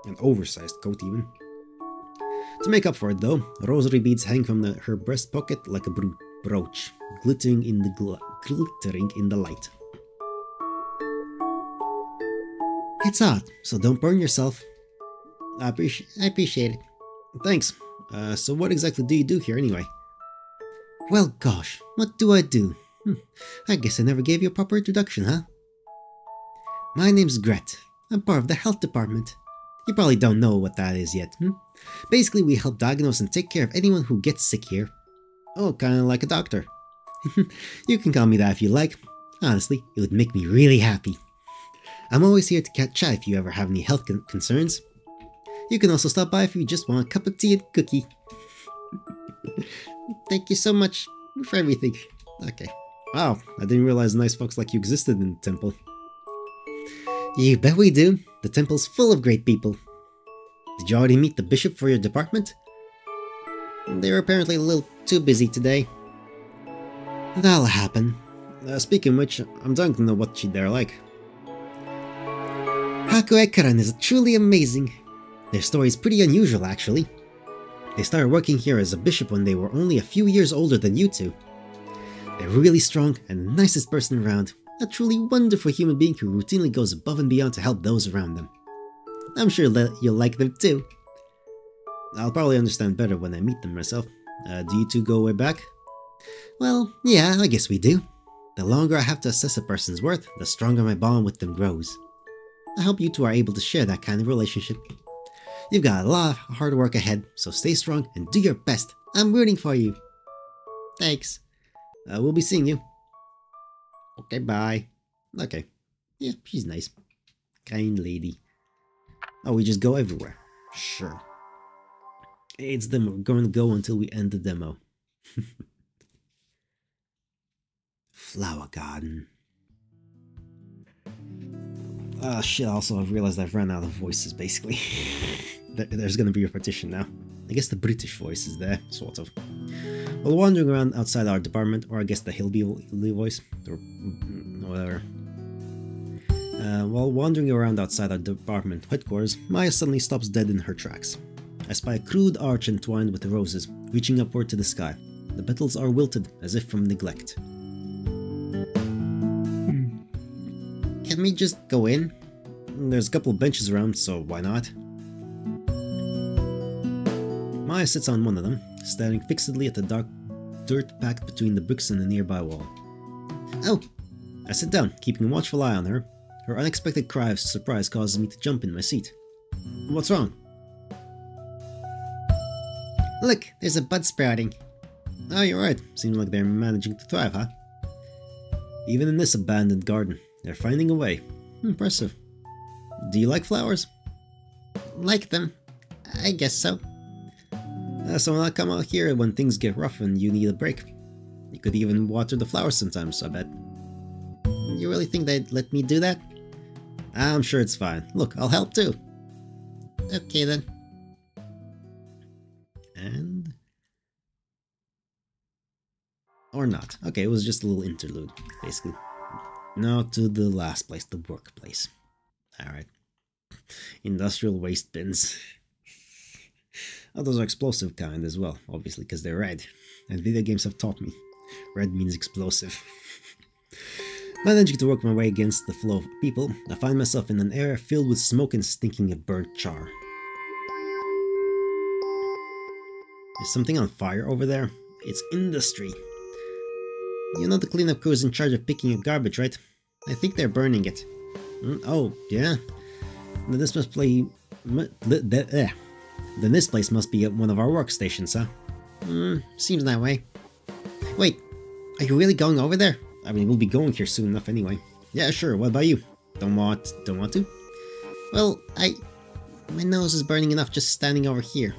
An oversized coat even. To make up for it though, rosary beads hang from her breast pocket like a brooch, glittering in the light. It's hot, so don't burn yourself. I appreciate it. Thanks. So what exactly do you do here anyway? Well gosh, what do I do? I guess I never gave you a proper introduction, huh? My name's Gret. I'm part of the health department. You probably don't know what that is yet, Basically, we help diagnose and take care of anyone who gets sick here. Oh, kinda like a doctor. You can call me that if you like. Honestly, it would make me really happy. I'm always here to chat if you ever have any health concerns. You can also stop by if you just want a cup of tea and cookie. Thank you so much for everything. Okay. Wow, I didn't realize nice folks like you existed in the temple. You bet we do. The temple's full of great people. Did you already meet the bishop for your department? They were apparently a little too busy today. That'll happen. Speaking of which, I'm dying to know what they're like. Haku Ekaran is truly amazing. Their story is pretty unusual, actually. They started working here as a bishop when they were only a few years older than you two. They're really strong and the nicest person around. A truly wonderful human being who routinely goes above and beyond to help those around them. I'm sure that you'll like them too. I'll probably understand better when I meet them myself. Do you two go way back? Well, yeah, I guess we do. The longer I have to assess a person's worth, the stronger my bond with them grows. I hope you two are able to share that kind of relationship. You've got a lot of hard work ahead, so stay strong and do your best. I'm rooting for you. Thanks. We'll be seeing you. Okay, bye. Okay. Yeah, she's nice. Kind lady. Oh, we just go everywhere. Sure. It's them. We're going to go until we end the demo. Flower garden. Ah, shit, also I've realized I've run out of voices, basically. There's gonna be a repetition now. I guess the British voice is there, sort of. While wandering around outside our department, or I guess the hillbilly voice, or whatever. While wandering around outside our department headquarters, Maya suddenly stops dead in her tracks. I spy a crude arch entwined with roses, reaching upward to the sky. The petals are wilted, as if from neglect. Can we just go in? There's a couple of benches around, so why not? Maya sits on one of them, staring fixedly at the dark dirt packed between the bricks and the nearby wall. Oh! I sit down, keeping a watchful eye on her. Her unexpected cry of surprise causes me to jump in my seat. What's wrong? Look, there's a bud sprouting. Oh, you're right. Seems like they're managing to thrive, huh? Even in this abandoned garden, they're finding a way. Impressive. Do you like flowers? Like them. I guess so. So when I come out here when things get rough and you need a break. You could even water the flowers sometimes, I bet. You really think they'd let me do that? I'm sure it's fine. Look, I'll help too. Okay then. And... or not. Okay, it was just a little interlude, basically. Now to the last place, the workplace. Alright. Industrial waste bins. Oh, those are explosive kind as well, obviously, because they're red. And video games have taught me. Red means explosive. Managing to work my way against the flow of people, I find myself in an area filled with smoke and stinking of burnt char. Is something on fire over there? It's industry. You know the cleanup crew is in charge of picking up garbage, right? I think they're burning it. Oh, yeah? Then this must play... Then this place must be at one of our workstations, huh? Seems that way. Wait, are you really going over there? I mean, we'll be going here soon enough anyway. Yeah, sure, what about you? Don't want to? Well, my nose is burning enough just standing over here.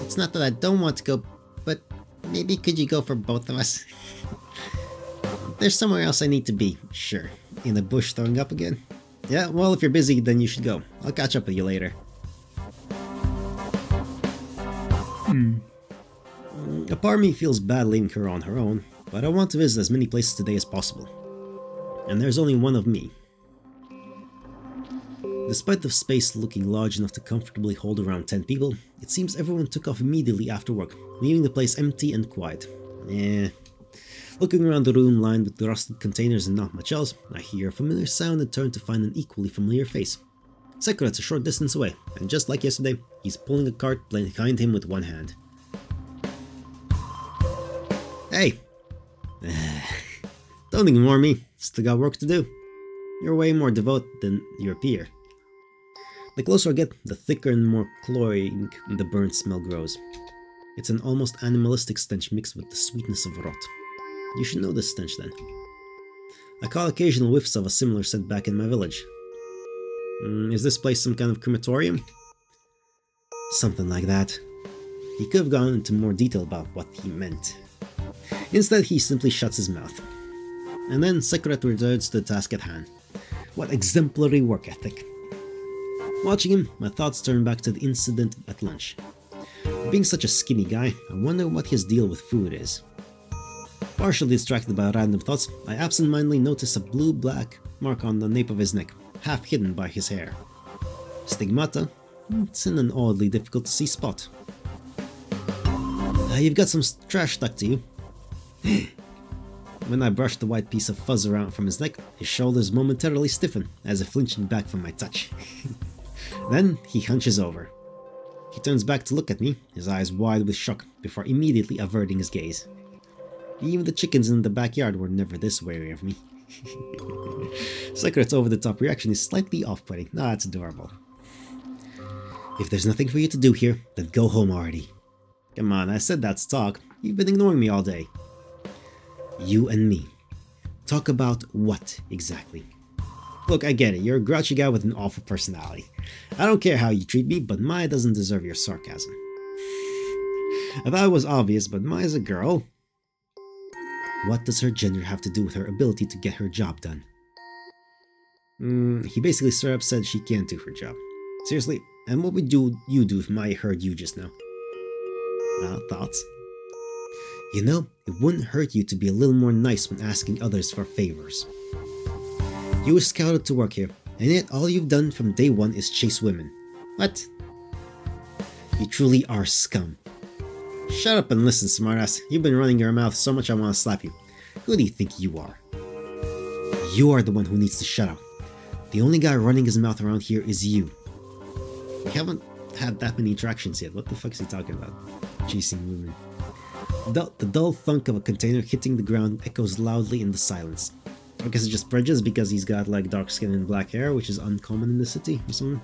It's not that I don't want to go, but maybe could you go for both of us? There's somewhere else I need to be, sure. In the bush throwing up again? Yeah, well, if you're busy, then you should go. I'll catch up with you later. A part of me feels bad leaving her on her own, but I want to visit as many places today as possible. And there's only one of me. Despite the space looking large enough to comfortably hold around 10 people, it seems everyone took off immediately after work, leaving the place empty and quiet. Looking around the room lined with rusted containers and not much else, I hear a familiar sound and turn to find an equally familiar face. Sekurat's a short distance away, and just like yesterday, he's pulling a cart behind him with one hand. Hey! Don't ignore me, still got work to do. You're way more devoted than you appear. The closer I get, the thicker and more cloying the burnt smell grows. It's an almost animalistic stench mixed with the sweetness of rot. You should know this stench then. I caught occasional whiffs of a similar scent back in my village. Is this place some kind of crematorium? Something like that. He could have gone into more detail about what he meant. Instead, he simply shuts his mouth. And then Sekret returns to the task at hand. What exemplary work ethic. Watching him, my thoughts turn back to the incident at lunch. Being such a skinny guy, I wonder what his deal with food is. Partially distracted by random thoughts, I absentmindedly notice a blue-black mark on the nape of his neck, half hidden by his hair. Stigmata? It's in an oddly difficult to see spot. You've got some trash stuck to you. When I brush the white piece of fuzz around from his neck, his shoulders momentarily stiffen, as if flinching back from my touch. Then he hunches over. He turns back to look at me, his eyes wide with shock, before immediately averting his gaze. Even the chickens in the backyard were never this wary of me. Sekret's over-the-top reaction is slightly off-putting. Ah, it's adorable. If there's nothing for you to do here, then go home already. Come on, I said that's talk. You've been ignoring me all day. You and me. Talk about what, exactly? Look, I get it, you're a grouchy guy with an awful personality. I don't care how you treat me, but Maya doesn't deserve your sarcasm. I thought it was obvious, but Maya's a girl. What does her gender have to do with her ability to get her job done? He basically straight up said she can't do her job. Seriously, and what would you do if Maya heard you just now? Thoughts? You know, it wouldn't hurt you to be a little more nice when asking others for favors. You were scouted to work here, and yet all you've done from day one is chase women. What? You truly are scum. Shut up and listen, smartass. You've been running your mouth so much I want to slap you. Who do you think you are? You are the one who needs to shut up. The only guy running his mouth around here is you. We haven't had that many interactions yet. What the fuck is he talking about? Chasing women. The dull thunk of a container hitting the ground echoes loudly in the silence. I guess it's just prejudice because he's got like dark skin and black hair, which is uncommon in the city or something.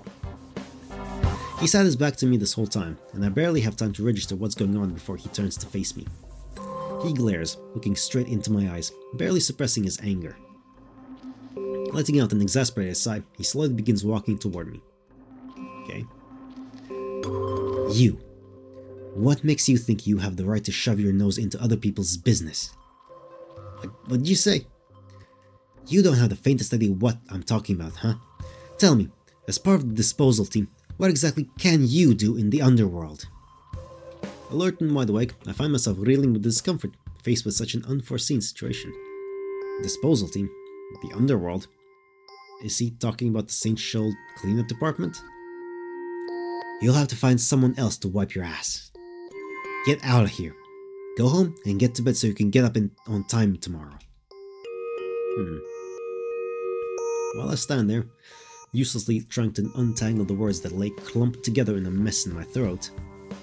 He sat his back to me this whole time, and I barely have time to register what's going on before he turns to face me. He glares, looking straight into my eyes, barely suppressing his anger. Letting out an exasperated sigh, he slowly begins walking toward me. Okay. You. What makes you think you have the right to shove your nose into other people's business? What did you say? You don't have the faintest idea what I'm talking about, huh? Tell me, as part of the disposal team, what exactly can you do in the underworld? Alert and wide awake, I find myself reeling with discomfort, faced with such an unforeseen situation. Disposal team? The underworld? Is he talking about the St. Sheol cleanup department? You'll have to find someone else to wipe your ass. Get out of here. Go home and get to bed so you can get up on time tomorrow. While I stand there, uselessly trying to untangle the words that lay clumped together in a mess in my throat,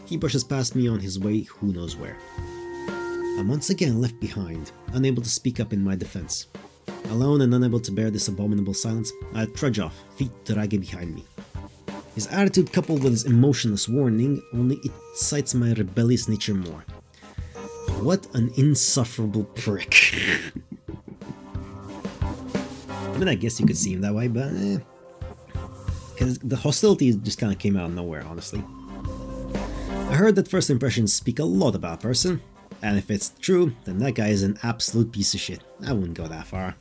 he brushes past me on his way who knows where. I'm once again left behind, unable to speak up in my defense. Alone and unable to bear this abominable silence, I trudge off, feet dragging behind me. His attitude coupled with his emotionless warning only excites my rebellious nature more. What an insufferable prick. I mean, I guess you could see him that way, but because the hostility just kind of came out of nowhere, honestly. I heard that first impressions speak a lot about a person, and if it's true, then that guy is an absolute piece of shit. I wouldn't go that far.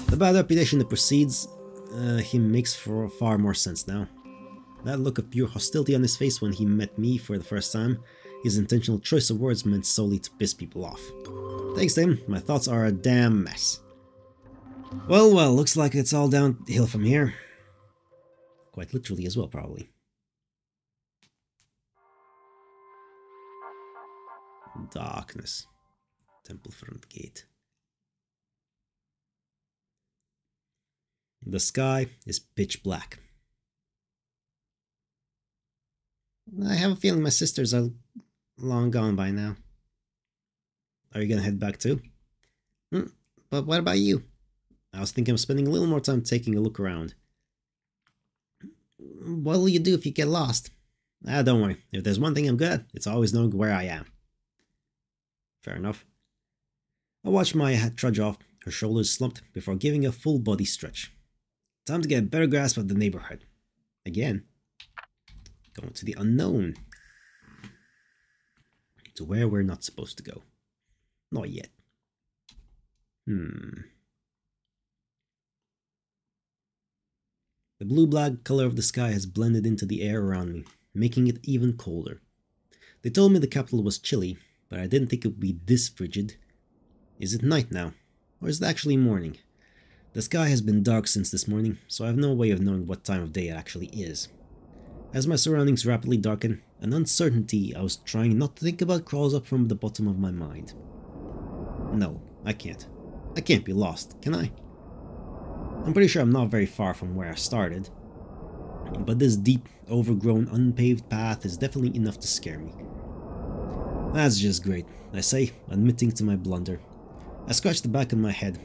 The bad reputation that precedes him makes for far more sense now. That look of pure hostility on his face when he met me for the first time, his intentional choice of words meant solely to piss people off. Thanks to him, my thoughts are a damn mess. Well, looks like it's all downhill from here. Quite literally as well, probably. Darkness. Temple front gate. The sky is pitch black. I have a feeling my sisters are long gone by now. Are you gonna head back too? But what about you? I was thinking of spending a little more time taking a look around. What will you do if you get lost? Don't worry. If there's one thing I'm good at, it's always knowing where I am. Fair enough. I watched Maya trudge off, her shoulders slumped, before giving a full body stretch. Time to get a better grasp of the neighborhood. Again. Going to the unknown. To where we're not supposed to go. Not yet. The blue-black color of the sky has blended into the air around me, making it even colder. They told me the capital was chilly, but I didn't think it would be this frigid. Is it night now? Or is it actually morning? The sky has been dark since this morning, so I have no way of knowing what time of day it actually is. As my surroundings rapidly darken, an uncertainty I was trying not to think about crawls up from the bottom of my mind. No, I can't. I can't be lost, can I? I'm pretty sure I'm not very far from where I started. But this deep, overgrown, unpaved path is definitely enough to scare me. That's just great, I say, admitting to my blunder. I scratch the back of my head.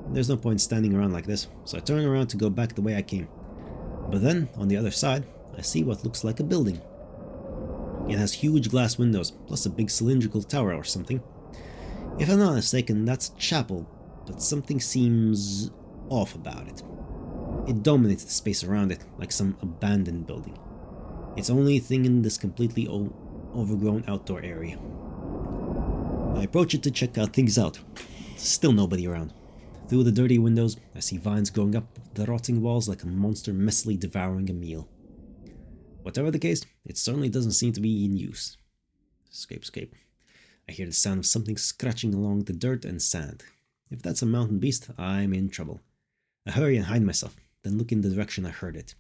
There's no point standing around like this, so I turn around to go back the way I came. But then, on the other side, I see what looks like a building. It has huge glass windows, plus a big cylindrical tower or something. If I'm not mistaken, that's a chapel, but something seems off about it. It dominates the space around it, like some abandoned building. It's the only thing in this completely overgrown outdoor area. I approach it to check things out. Still nobody around. Through the dirty windows, I see vines growing up the rotting walls like a monster messily devouring a meal. Whatever the case, it certainly doesn't seem to be in use. Escape. I hear the sound of something scratching along the dirt and sand. If that's a mountain beast, I'm in trouble. I hurry and hide myself, then look in the direction I heard it.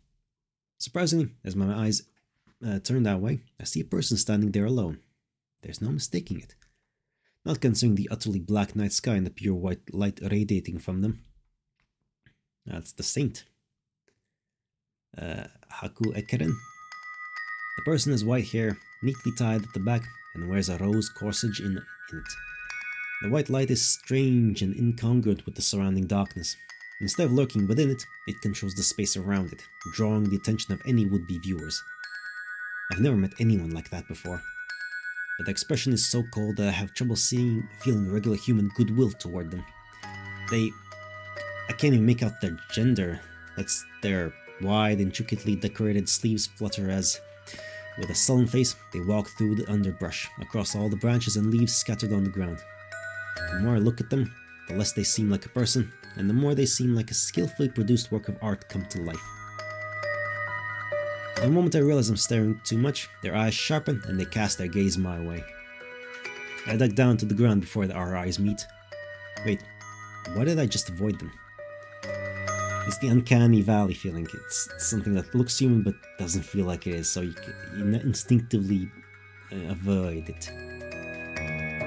Surprisingly, as my eyes turn that way, I see a person standing there alone. There's no mistaking it. Not considering the utterly black night sky and the pure white light radiating from them. That's the saint. Haku Ekeren. The person has white hair, neatly tied at the back, and wears a rose corsage in it. The white light is strange and incongruent with the surrounding darkness. Instead of lurking within it, it controls the space around it, drawing the attention of any would-be viewers. I've never met anyone like that before, but the expression is so cold that I have trouble feeling regular human goodwill toward them. I can't even make out their gender. That's their wide, intricately decorated sleeves flutter as, with a sullen face, they walk through the underbrush, across all the branches and leaves scattered on the ground. The more I look at them, the less they seem like a person, and the more they seem like a skillfully produced work of art come to life. The moment I realize I'm staring too much, their eyes sharpen and they cast their gaze my way. I duck down to the ground before our eyes meet. Wait, why did I just avoid them? It's the uncanny valley feeling. It's something that looks human but doesn't feel like it is, so you instinctively avoid it.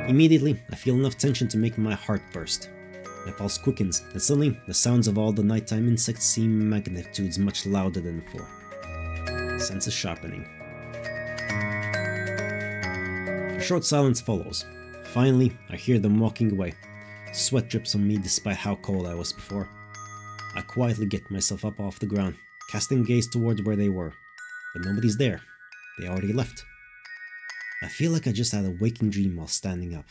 Immediately, I feel enough tension to make my heart burst. My pulse quickens, and suddenly, the sounds of all the nighttime insects seem magnitudes much louder than before. Senses sharpening. A short silence follows. Finally, I hear them walking away. Sweat drips on me despite how cold I was before. I quietly get myself up off the ground, casting gaze toward where they were. But nobody's there. They already left. I feel like I just had a waking dream while standing up.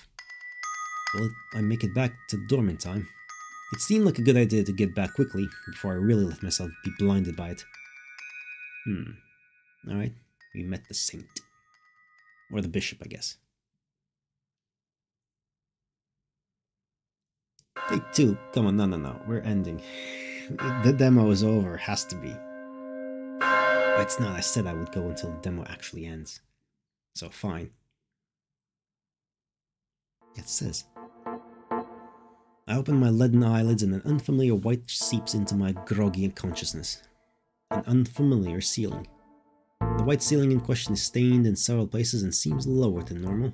Will I make it back to the dorm in time? It seemed like a good idea to get back quickly, before I really let myself be blinded by it. Alright, we met the saint. Or the bishop, I guess. Take 2. Come on, no. We're ending. The demo is over, has to be. But it's not, I said I would go until the demo actually ends. So fine. It says. I open my leaden eyelids and an unfamiliar white seeps into my groggy consciousness. An unfamiliar ceiling. The white ceiling in question is stained in several places and seems lower than normal.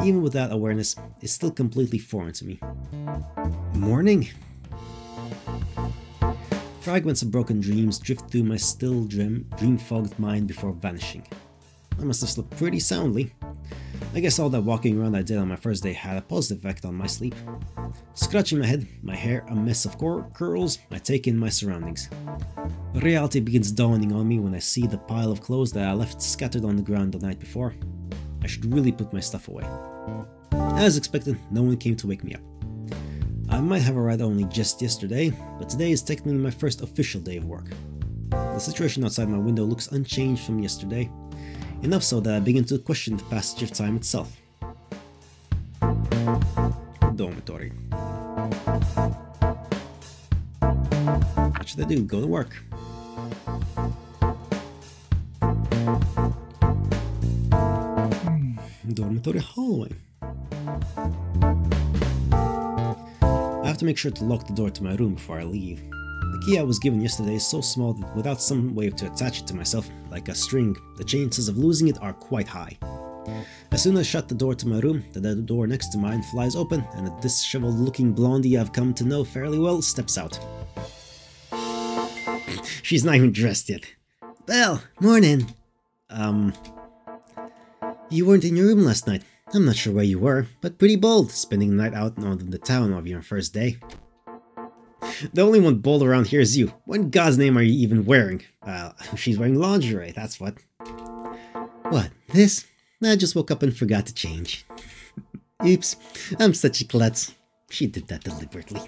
Even with that awareness, it's still completely foreign to me. Morning? Fragments of broken dreams drift through my still dream-fogged mind before vanishing. I must have slept pretty soundly. I guess all that walking around I did on my first day had a positive effect on my sleep. Scratching my head, my hair a mess of curls, I take in my surroundings. Reality begins dawning on me when I see the pile of clothes that I left scattered on the ground the night before. I should really put my stuff away. As expected, no one came to wake me up. I might have arrived only just yesterday, but today is technically my first official day of work. The situation outside my window looks unchanged from yesterday, enough so that I begin to question the passage of time itself. Dormitory. What should I do? Go to work. Dormitory hallway. I have to make sure to lock the door to my room before I leave. The key I was given yesterday is so small that without some way to attach it to myself, like a string, the chances of losing it are quite high. As soon as I shut the door to my room, the door next to mine flies open, and a disheveled-looking blondie I've come to know fairly well steps out. She's not even dressed yet. Belle, morning! You weren't in your room last night. I'm not sure where you were, but pretty bold, spending the night out on the town of your first day. The only one bold around here is you. What in God's name are you even wearing? She's wearing lingerie, that's what. What, this? I just woke up and forgot to change. Oops, I'm such a klutz. She did that deliberately.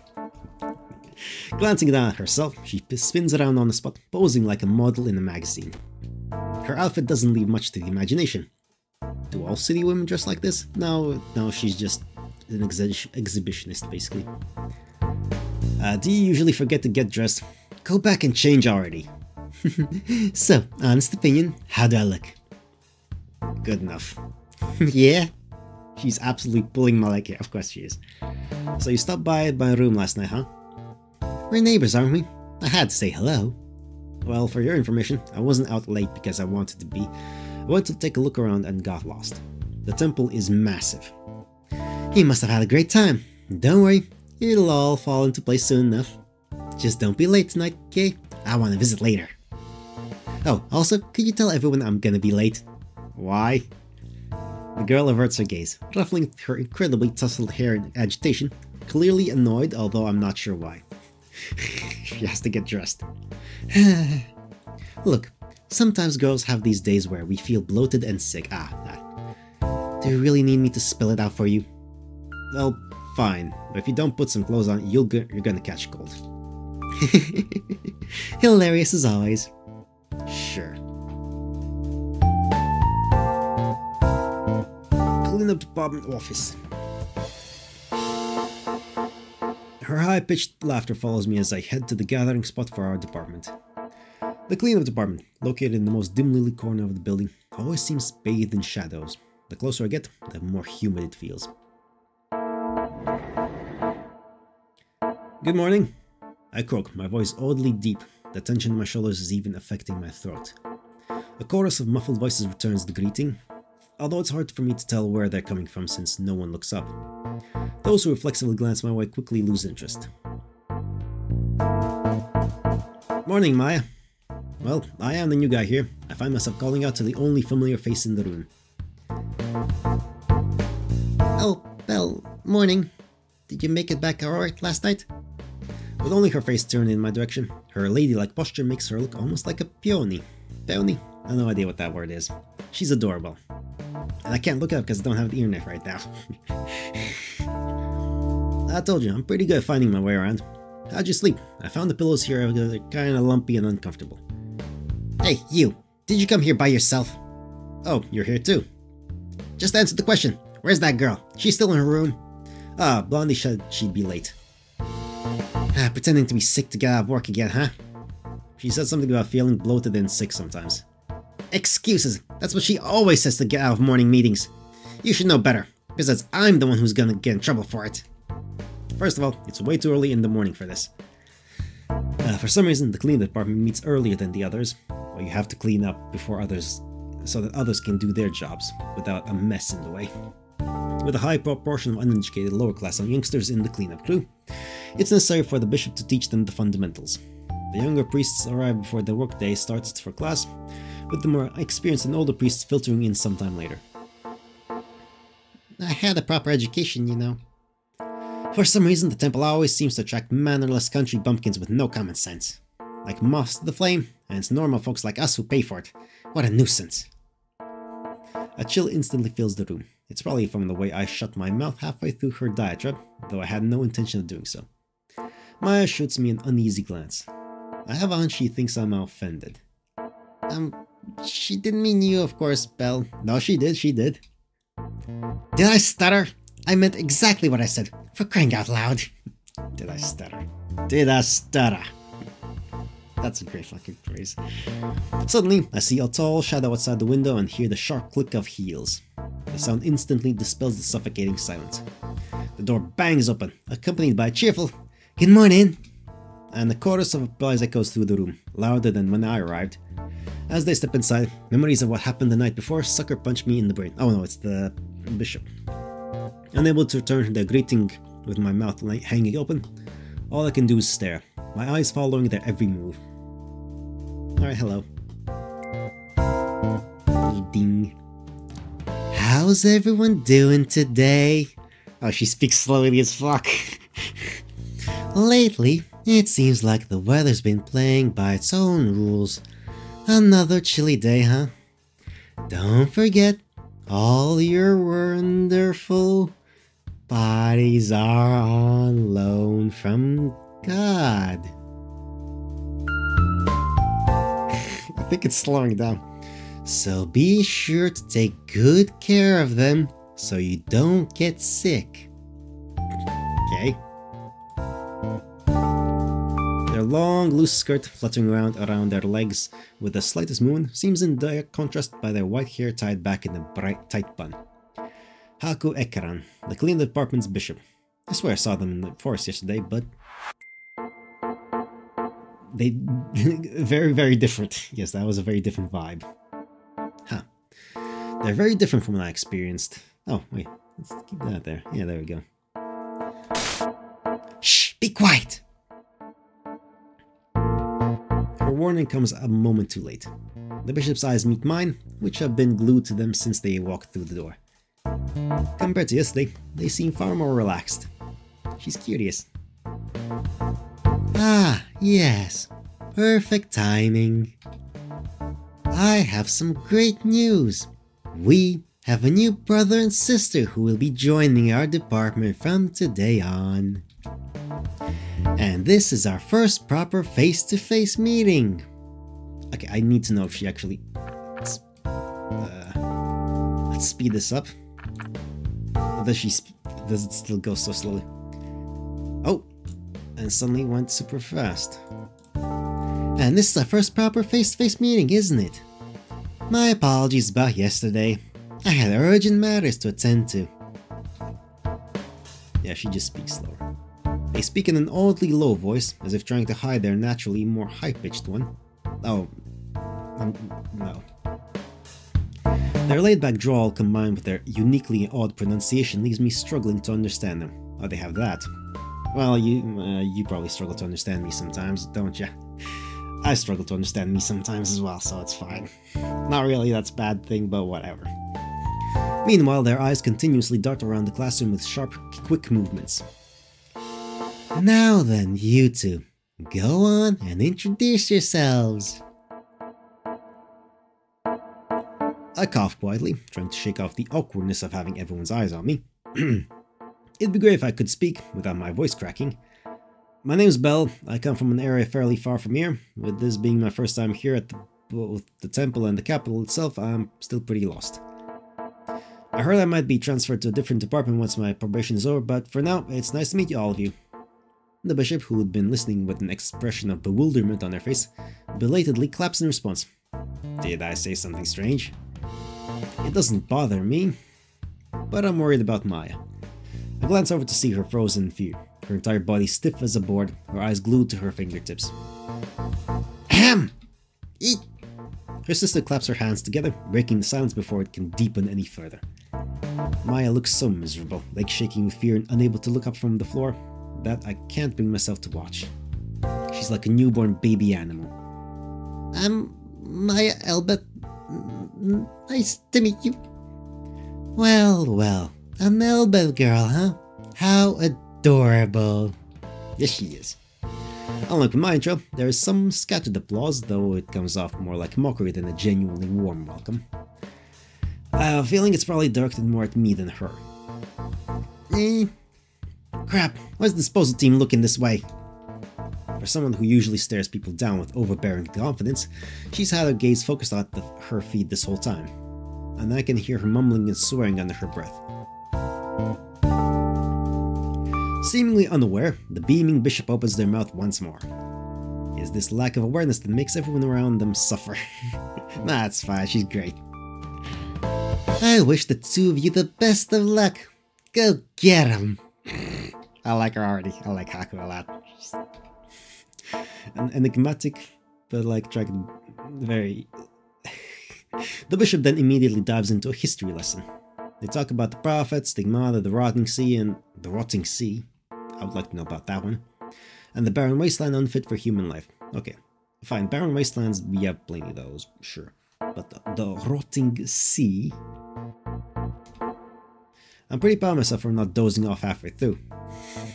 Glancing down at herself, she spins around on the spot, posing like a model in a magazine. Her outfit doesn't leave much to the imagination. Do all city women dress like this? No, she's just an exhibitionist, basically. Do you usually forget to get dressed? Go back and change already. So, honest opinion, how do I look? Good enough. Yeah? She's absolutely pulling my leg here, of course she is. So you stopped by my room last night, huh? We're neighbors, aren't we? I had to say hello. Well, for your information, I wasn't out late because I wanted to be. I went to take a look around and got lost. The temple is massive. You must have had a great time. Don't worry, it'll all fall into place soon enough. Just don't be late tonight, okay? I want to visit later. Oh, also, could you tell everyone I'm gonna be late? Why? The girl averts her gaze, ruffling her incredibly tousled hair in agitation, clearly annoyed, although I'm not sure why. She has to get dressed. Look, sometimes girls have these days where we feel bloated and sick. Do you really need me to spell it out for you? Well, fine, but if you don't put some clothes on, you're gonna catch a cold. Hilarious as always. Sure. Cleanup department office. Her high-pitched laughter follows me as I head to the gathering spot for our department. The cleanup department, located in the most dimly lit corner of the building, always seems bathed in shadows. The closer I get, the more humid it feels. Good morning. I croak, my voice oddly deep. The tension in my shoulders is even affecting my throat. A chorus of muffled voices returns the greeting, although it's hard for me to tell where they're coming from since no one looks up. Those who reflexively glance my way quickly lose interest. Morning, Maya. Well, I am the new guy here. I find myself calling out to the only familiar face in the room. Oh, Belle, morning. Did you make it back alright last night? With only her face turned in my direction, her ladylike posture makes her look almost like a peony. Peony? I have no idea what that word is. She's adorable. And I can't look it up because I don't have the internet right now. I told you, I'm pretty good at finding my way around. How'd you sleep? I found the pillows here, they're kinda lumpy and uncomfortable. Hey, you! Did you come here by yourself? Oh, you're here too. Just answer the question. Where's that girl? She's still in her room? Blondie said she'd be late. Pretending to be sick to get out of work again, huh? She said something about feeling bloated and sick sometimes. Excuses! That's what she always says to get out of morning meetings. You should know better. Besides, I'm the one who's gonna get in trouble for it. First of all, it's way too early in the morning for this. For some reason, the cleaning department meets earlier than the others, or you have to clean up before others, so that others can do their jobs without a mess in the way. With a high proportion of uneducated lower-class youngsters in the cleanup crew, it's necessary for the bishop to teach them the fundamentals. The younger priests arrive before the workday starts for class, with the more experienced and older priests filtering in sometime later. I had a proper education, you know. For some reason, the temple always seems to attract mannerless country bumpkins with no common sense. Like moths to the flame, and it's normal folks like us who pay for it. What a nuisance. A chill instantly fills the room. It's probably from the way I shut my mouth halfway through her diatribe, though I had no intention of doing so. Maya shoots me an uneasy glance. I have a hunch she thinks I'm offended. She didn't mean you, of course, Belle. No, she did. Did I stutter? I meant exactly what I said, for crying out loud. Did I stutter? That's a great fucking phrase. Suddenly, I see a tall shadow outside the window and hear the sharp click of heels. The sound instantly dispels the suffocating silence. The door bangs open, accompanied by a cheerful, "Good morning!" and the chorus of applause echoes through the room, louder than when I arrived. As they step inside, memories of what happened the night before sucker punch me in the brain. Oh no, it's the bishop. Unable to return their greeting with my mouth hanging open, all I can do is stare, my eyes following their every move. Alright, hello. Ding. How's everyone doing today? Oh, she speaks slowly as fuck. Lately, it seems like the weather's been playing by its own rules. Another chilly day, huh? Don't forget, all your wonderful bodies are on loan from God. I think it's slowing down. So be sure to take good care of them so you don't get sick. Okay. Their long, loose skirt fluttering around their legs with the slightest movement seems in direct contrast by their white hair tied back in a bright, tight bun. Haku Ekaran, the cleaning department's bishop. I swear I saw them in the forest yesterday, but they very, very different. Yes, that was a very different vibe. Huh. They're very different from what I experienced. Oh, wait. Let's keep that there. Yeah, there we go. Shh! Be quiet! Her warning comes a moment too late. The bishop's eyes meet mine, which have been glued to them since they walked through the door. Compared to yesterday, they seem far more relaxed. She's curious. Ah, yes. Perfect timing. I have some great news. We have a new brother and sister who will be joining our department from today on. And this is our first proper face-to-face meeting. Okay, I need to know if she actually... Let's speed this up. Or does it still go so slowly? Oh, and suddenly went super fast. And this is our first proper face-to-face meeting, isn't it? My apologies about yesterday. I had urgent matters to attend to. Yeah, she just speaks slower. They speak in an oddly low voice, as if trying to hide their naturally more high-pitched one. Oh, no. Their laid-back drawl combined with their uniquely odd pronunciation leaves me struggling to understand them. Oh, they have that. Well, you probably struggle to understand me sometimes, don't ya? I struggle to understand me sometimes as well, so it's fine. Not really, that's a bad thing, but whatever. Meanwhile, their eyes continuously dart around the classroom with sharp, quick movements. Now then, you two, go on and introduce yourselves. I cough quietly, trying to shake off the awkwardness of having everyone's eyes on me. It'd be great if I could speak without my voice cracking. My name's Belle. I come from an area fairly far from here. With this being my first time here at both the temple and the capital itself, I'm still pretty lost. I heard I might be transferred to a different department once my probation is over, but for now, it's nice to meet all of you. The bishop, who had been listening with an expression of bewilderment on her face, belatedly claps in response. Did I say something strange? It doesn't bother me, but I'm worried about Maya. I glance over to see her frozen in fear, her entire body stiff as a board, her eyes glued to her fingertips. Ahem! Eat! Her sister claps her hands together, breaking the silence before it can deepen any further. Maya looks so miserable, legs shaking with fear and unable to look up from the floor, that I can't bring myself to watch. She's like a newborn baby animal. I'm Maya Elbeth. Nice to meet you. Well, well, a Melbeth girl, huh? How adorable. Yes, she is. Unlike with my intro, there is some scattered applause, though it comes off more like mockery than a genuinely warm welcome. I have a feeling it's probably directed more at me than her. Crap, why is the disposal team looking this way? For someone who usually stares people down with overbearing confidence, she's had her gaze focused on her feed this whole time, and I can hear her mumbling and swearing under her breath. Seemingly unaware, the beaming bishop opens their mouth once more. It's this lack of awareness that makes everyone around them suffer. Nah, it's fine, she's great. I wish the two of you the best of luck. Go get 'em. I like her already. I like Haku a lot. She's enigmatic, but like very... The bishop then immediately dives into a history lesson. They talk about the prophets, stigmata, the rotting sea, and the rotting sea. I would like to know about that one. And the barren wasteland unfit for human life. Okay, fine, barren wastelands, we have plenty of those, sure. But the rotting sea... I'm pretty proud of myself for not dozing off halfway through.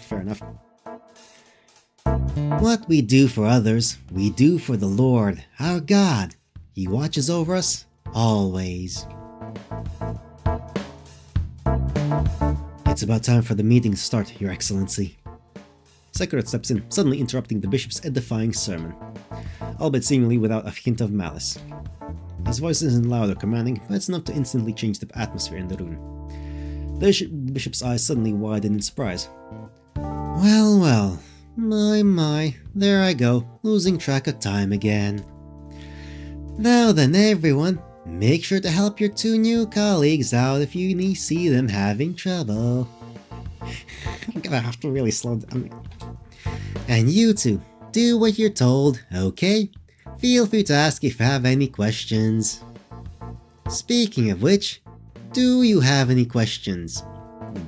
Fair enough. What we do for others, we do for the Lord, our God. He watches over us, always. It's about time for the meeting to start, Your Excellency. Sekret steps in, suddenly interrupting the bishop's edifying sermon, albeit seemingly without a hint of malice. His voice isn't loud or commanding, but it's enough to instantly change the atmosphere in the room. The bishop's eyes suddenly widen in surprise. Well, well, my, there I go, losing track of time again. Now then, everyone, make sure to help your two new colleagues out if you see them having trouble. I'm gonna have to really slow down. And you two, do what you're told, okay? Feel free to ask if you have any questions. Speaking of which, do you have any questions?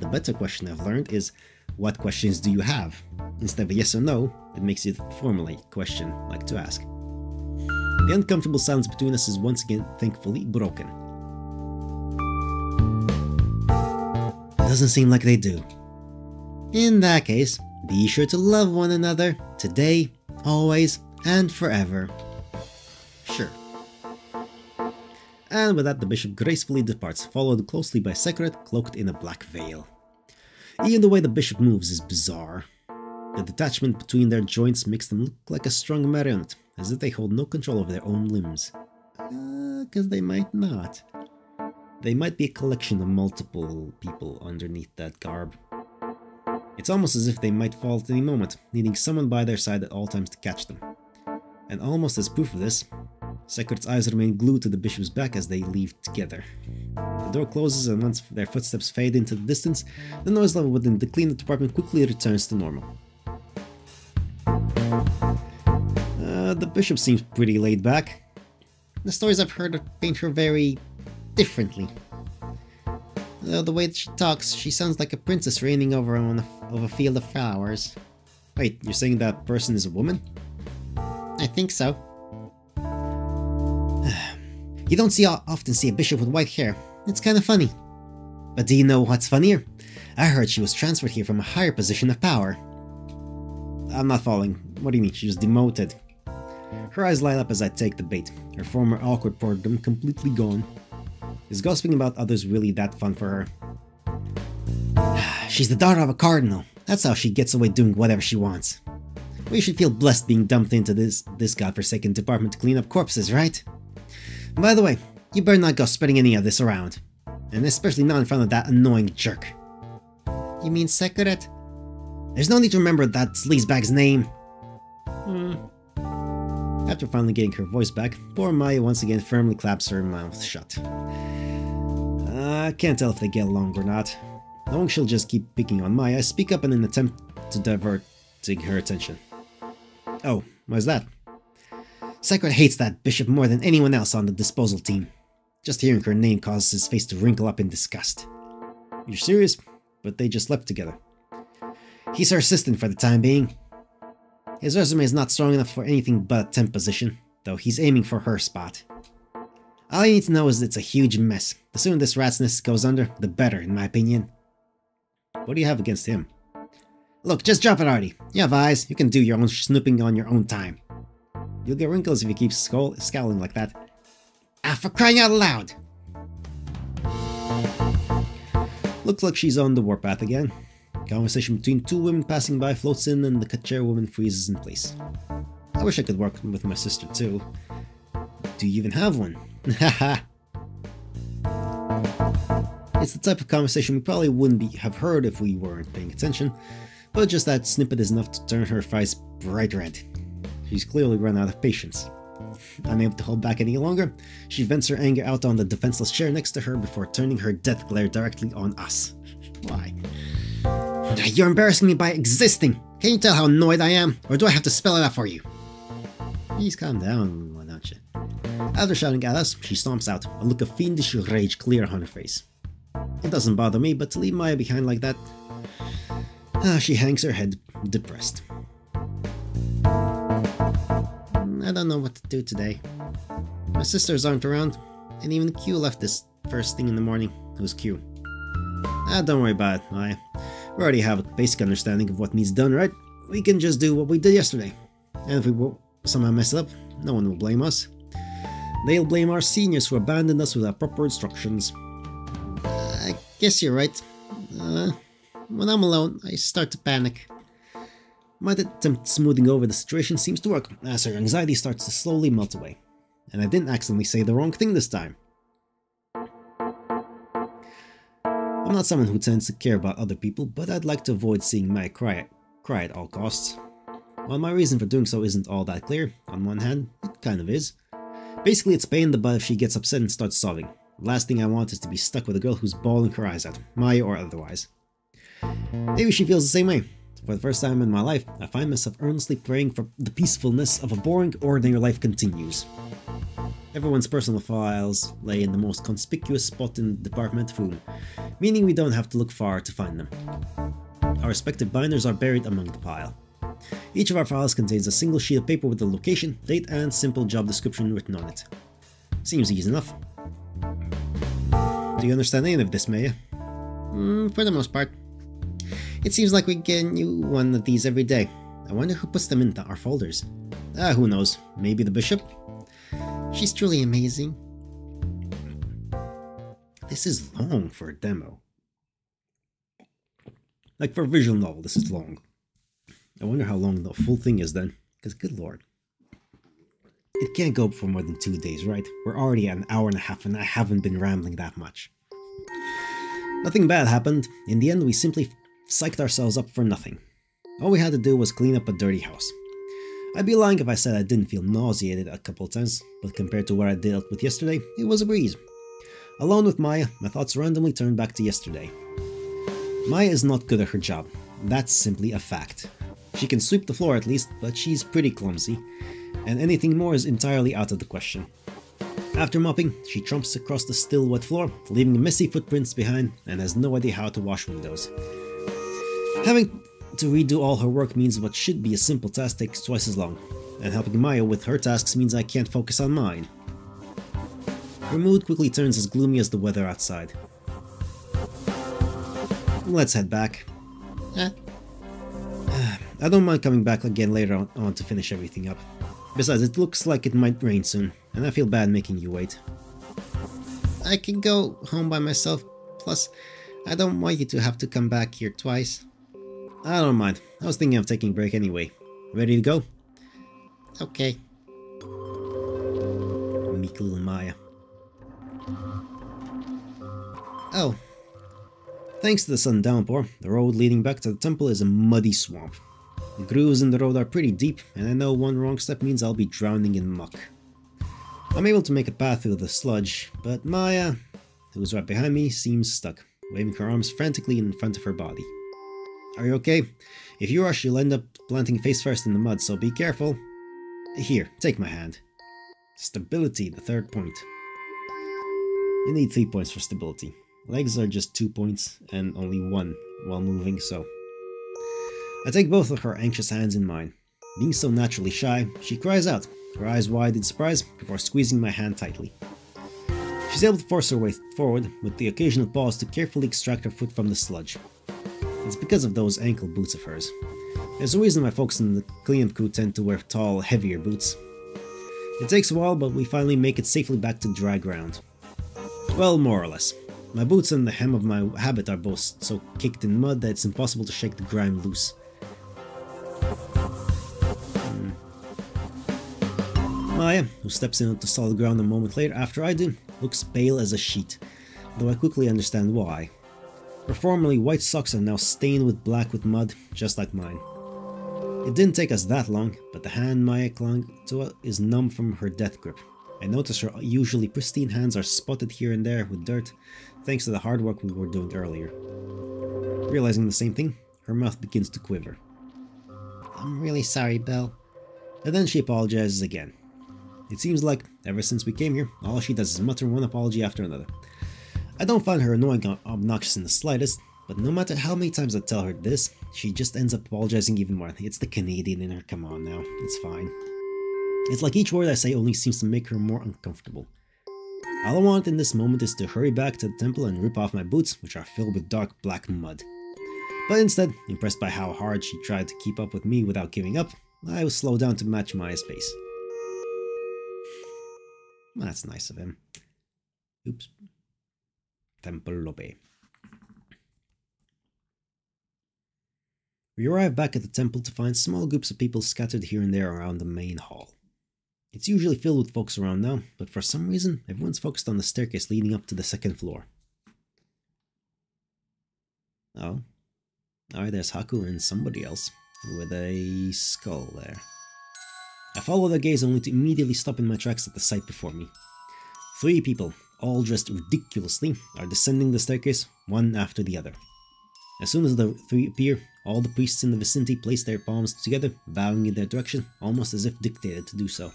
The better question I've learned is, what questions do you have? Instead of a yes or no, it makes you formulate a question like to ask. The uncomfortable silence between us is once again thankfully broken. Doesn't seem like they do. In that case, be sure to love one another, today, always, and forever. Sure. And with that, the bishop gracefully departs, followed closely by Sekret, cloaked in a black veil. Even the way the bishop moves is bizarre. The detachment between their joints makes them look like a strong marionette, as if they hold no control over their own limbs. 'Cause they might not. They might be a collection of multiple people underneath that garb. It's almost as if they might fall at any moment, needing someone by their side at all times to catch them. And almost as proof of this, Sekret's eyes remain glued to the bishop's back as they leave together. The door closes, and once their footsteps fade into the distance, the noise level within the cleanup department quickly returns to normal. The bishop seems pretty laid back. The stories I've heard paint her very differently. The way that she talks, she sounds like a princess reigning over a field of flowers. Wait, you're saying that person is a woman? I think so. You don't often see a bishop with white hair. It's kind of funny. But do you know what's funnier? I heard she was transferred here from a higher position of power. I'm not following. What do you mean? She was demoted. Her eyes light up as I take the bait, her former awkward boredom completely gone. Is gossiping about others really that fun for her? She's the daughter of a cardinal. That's how she gets away doing whatever she wants. We should feel blessed being dumped into this godforsaken department to clean up corpses, right? By the way, you better not go spreading any of this around. And especially not in front of that annoying jerk. You mean Sekret? There's no need to remember that sleazebag's name. After finally getting her voice back, poor Maya once again firmly claps her mouth shut. I can't tell if they get along or not. Knowing she'll just keep picking on Maya, I speak up in an attempt to divert her attention. Oh, why's that? Sekret hates that bishop more than anyone else on the disposal team. Just hearing her name causes his face to wrinkle up in disgust. You're serious? But they just left together. He's her assistant for the time being. His resume is not strong enough for anything but a temp position, though he's aiming for her spot. All you need to know is it's a huge mess. The sooner this rat's nest goes under, the better, in my opinion. What do you have against him? Look, just drop it already. You have eyes, you can do your own snooping on your own time. You'll get wrinkles if you keep scowling like that. Ah, for crying out loud! Looks like she's on the warpath again. Conversation between two women passing by floats in and the chairwoman freezes in place. I wish I could work with my sister too. Do you even have one? Haha. It's the type of conversation we probably wouldn't have heard if we weren't paying attention, but just that snippet is enough to turn her face bright red. She's clearly run out of patience. Unable to hold back any longer, she vents her anger out on the defenseless chair next to her before turning her death glare directly on us. Why? You're embarrassing me by existing! Can you tell how annoyed I am? Or do I have to spell it out for you? Please calm down, why don't you? After shouting at us, she stomps out, a look of fiendish rage clear on her face. It doesn't bother me, but to leave Maya behind like that... she hangs her head, depressed. I don't know what to do today. My sisters aren't around, and even Q left this first thing in the morning. Who's Q? Don't worry about it, Maya. We already have a basic understanding of what needs done, right? We can just do what we did yesterday. And if we somehow mess it up, no one will blame us. They'll blame our seniors who abandoned us without proper instructions. I guess you're right. When I'm alone, I start to panic. My attempt smoothing over the situation seems to work, as her anxiety starts to slowly melt away. And I didn't accidentally say the wrong thing this time. I'm not someone who tends to care about other people, but I'd like to avoid seeing Maya cry at all costs. While my reason for doing so isn't all that clear, on one hand, it kind of is. Basically, it's pain in the butt if she gets upset and starts sobbing. The last thing I want is to be stuck with a girl who's bawling her eyes out, Maya or otherwise. Maybe she feels the same way. For the first time in my life, I find myself earnestly praying for the peacefulness of a boring, ordinary life continues. Everyone's personal files lay in the most conspicuous spot in the department room, meaning we don't have to look far to find them. Our respective binders are buried among the pile. Each of our files contains a single sheet of paper with the location, date, and simple job description written on it. Seems easy enough. Do you understand any of this, Maya? For the most part. It seems like we get a new one of these every day. I wonder who puts them into our folders. Who knows? Maybe the bishop? She's truly amazing. This is long for a demo. Like for a visual novel, this is long. I wonder how long the full thing is then, because good lord. It can't go for more than 2 days, right? We're already at an hour and a half and I haven't been rambling that much. Nothing bad happened. In the end, we simply psyched ourselves up for nothing. All we had to do was clean up a dirty house. I'd be lying if I said I didn't feel nauseated a couple of times, but compared to what I dealt with yesterday, it was a breeze. Alone with Maya, my thoughts randomly turned back to yesterday. Maya is not good at her job. That's simply a fact. She can sweep the floor at least, but she's pretty clumsy, and anything more is entirely out of the question. After mopping, she trumps across the still wet floor, leaving messy footprints behind, and has no idea how to wash windows. Having to redo all her work means what should be a simple task takes twice as long, and helping Maya with her tasks means I can't focus on mine. Her mood quickly turns as gloomy as the weather outside. Let's head back. I don't mind coming back again later on to finish everything up. Besides, it looks like it might rain soon, and I feel bad making you wait. I can go home by myself, plus I don't want you to have to come back here twice. I don't mind. I was thinking of taking a break anyway. Ready to go? Okay. Meek little Maya. Oh. Thanks to the sudden downpour, the road leading back to the temple is a muddy swamp. The grooves in the road are pretty deep, and I know one wrong step means I'll be drowning in muck. I'm able to make a path through the sludge, but Maya, who's right behind me, seems stuck, waving her arms frantically in front of her body. Are you okay? If you are, she'll end up planting face first in the mud, so be careful. Here, take my hand. Stability, the third point. You need 3 points for stability. Legs are just 2 points, and only 1 while moving, so... I take both of her anxious hands in mine. Being so naturally shy, she cries out, her eyes wide in surprise, before squeezing my hand tightly. She's able to force her way forward, with the occasional pause to carefully extract her foot from the sludge. It's because of those ankle boots of hers. There's a reason why folks in the cleanup crew tend to wear tall, heavier boots. It takes a while, but we finally make it safely back to dry ground. Well, more or less. My boots and the hem of my habit are both so caked in mud that it's impossible to shake the grime loose. Maya, who steps into solid ground a moment later after I do, looks pale as a sheet, though I quickly understand why. Her formerly white socks are now stained with black with mud, just like mine. It didn't take us that long, but the hand Maya clung to is numb from her death grip. I notice her usually pristine hands are spotted here and there with dirt, thanks to the hard work we were doing earlier. Realizing the same thing, her mouth begins to quiver. I'm really sorry, Belle. And then she apologizes again. It seems like, ever since we came here, all she does is mutter one apology after another. I don't find her annoying or obnoxious in the slightest, but no matter how many times I tell her this, she just ends up apologizing even more. It's the Canadian in her, come on now, it's fine. It's like each word I say only seems to make her more uncomfortable. All I want in this moment is to hurry back to the temple and rip off my boots, which are filled with dark black mud. But instead, impressed by how hard she tried to keep up with me without giving up, I was slowed down to match Maya's pace. That's nice of him. Oops. Temple lobby. We arrive back at the temple to find small groups of people scattered here and there around the main hall. It's usually filled with folks around now, but for some reason, everyone's focused on the staircase leading up to the second floor. Oh. Alright, there's Haku and somebody else, with a skull there. I follow their gaze only to immediately stop in my tracks at the sight before me. 3 people, all dressed ridiculously, are descending the staircase, one after the other. As soon as the 3 appear, all the priests in the vicinity place their palms together, bowing in their direction, almost as if dictated to do so.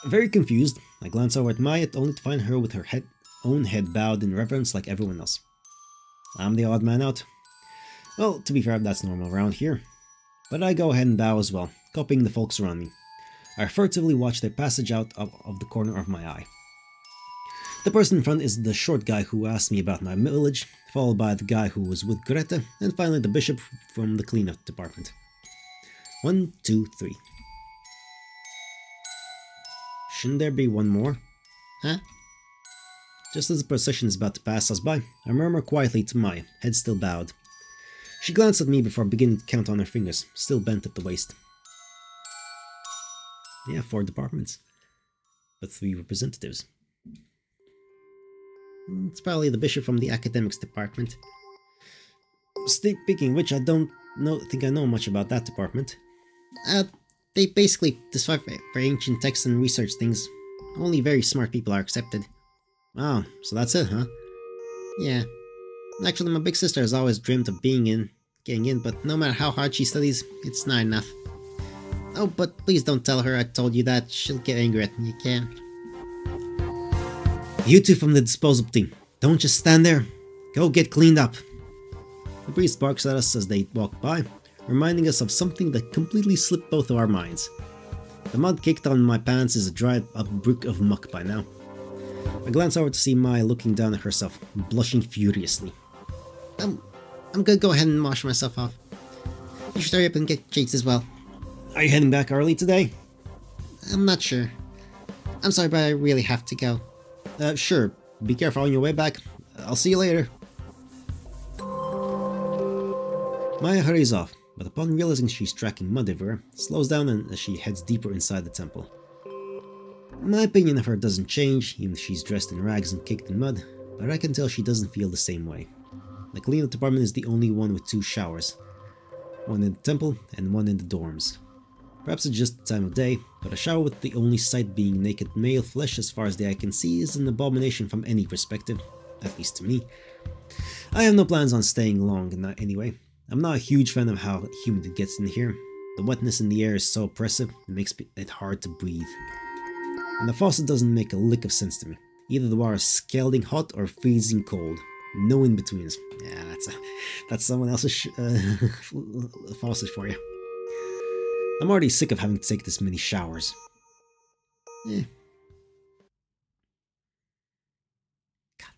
Very confused, I glance over at Maya only to find her with her own head bowed in reverence like everyone else. I'm the odd man out. Well, to be fair, that's normal around here. But I go ahead and bow as well, copying the folks around me. I furtively watch their passage out of the corner of my eye. The person in front is the short guy who asked me about my village, followed by the guy who was with Greta, and finally the bishop from the cleanup department. 1, 2, 3. Shouldn't there be one more? Huh? Just as the procession is about to pass us by, I murmur quietly to Maya, head still bowed. She glanced at me before beginning to count on her fingers, still bent at the waist. Yeah, 4 departments. But 3 representatives. It's probably the bishop from the academics department. Speaking of which, I don't think I know much about that department. They basically decipher for ancient texts and research things. Only very smart people are accepted. Oh, so that's it, huh? Yeah. Actually, my big sister has always dreamt of getting in, but no matter how hard she studies, it's not enough. Oh, but please don't tell her I told you that. She'll get angry at me again. You two from the disposal team, don't just stand there. Go get cleaned up. The priest barks at us as they walk by, reminding us of something that completely slipped both of our minds. The mud caked on my pants is a dried up brick of muck by now. I glance over to see Maya looking down at herself, blushing furiously. I'm gonna go ahead and wash myself off. You should hurry up and get changed as well. Are you heading back early today? I'm not sure. I'm sorry, but I really have to go. Sure. Be careful on your way back. I'll see you later. Maya hurries off, but upon realizing she's tracking mud everywhere, slows down as she heads deeper inside the temple. My opinion of her doesn't change, even if she's dressed in rags and caked in mud, but I can tell she doesn't feel the same way. The cleanup department is the only one with 2 showers. One in the temple and one in the dorms. Perhaps it's just the time of day, but a shower with the only sight being naked male flesh as far as the eye can see is an abomination from any perspective, at least to me. I have no plans on staying long anyway. I'm not a huge fan of how humid it gets in here. The wetness in the air is so oppressive, it makes it hard to breathe. And the faucet doesn't make a lick of sense to me. Either the water is scalding hot or freezing cold. No in-betweens. Yeah, that's someone else's faucet for you. I'm already sick of having to take this many showers. God,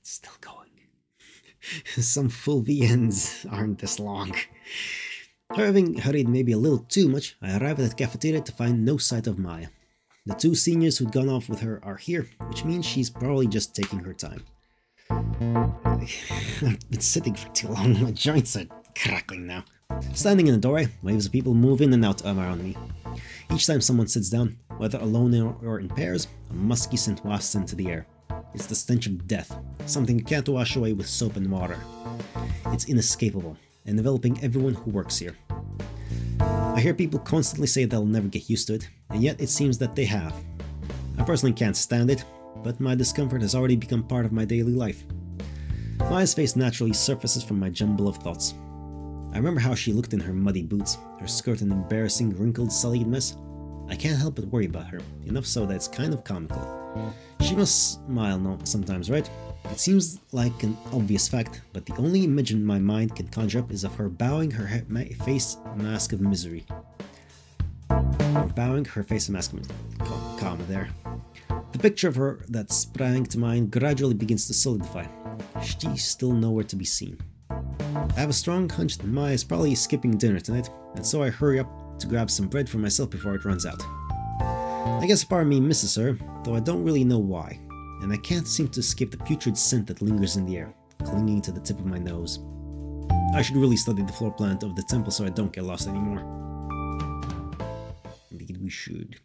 it's still going. Some full VNs aren't this long. Having hurried maybe a little too much, I arrive at the cafeteria to find no sight of Maya. The 2 seniors who'd gone off with her are here, which means she's probably just taking her time. I've been sitting for too long, my joints are crackling now. Standing in the doorway, waves of people move in and out around me. Each time someone sits down, whether alone or in pairs, a musky scent wafts into the air. It's the stench of death, something you can't wash away with soap and water. It's inescapable, and enveloping everyone who works here. I hear people constantly say they'll never get used to it, and yet it seems that they have. I personally can't stand it, but my discomfort has already become part of my daily life. Maya's face naturally surfaces from my jumble of thoughts. I remember how she looked in her muddy boots, her skirt an embarrassing, wrinkled, sullied mess. I can't help but worry about her, enough so that it's kind of comical. She must smile sometimes, right? It seems like an obvious fact, but the only image in my mind can conjure up is of her bowing her face mask of misery. Bowing her face mask of misery. Calm there. The picture of her that sprang to mind gradually begins to solidify. She's still nowhere to be seen. I have a strong hunch that Maya is probably skipping dinner tonight, and so I hurry up to grab some bread for myself before it runs out. I guess part of me misses her, though I don't really know why, and I can't seem to escape the putrid scent that lingers in the air, clinging to the tip of my nose. I should really study the floor plan of the temple so I don't get lost anymore. Indeed we should.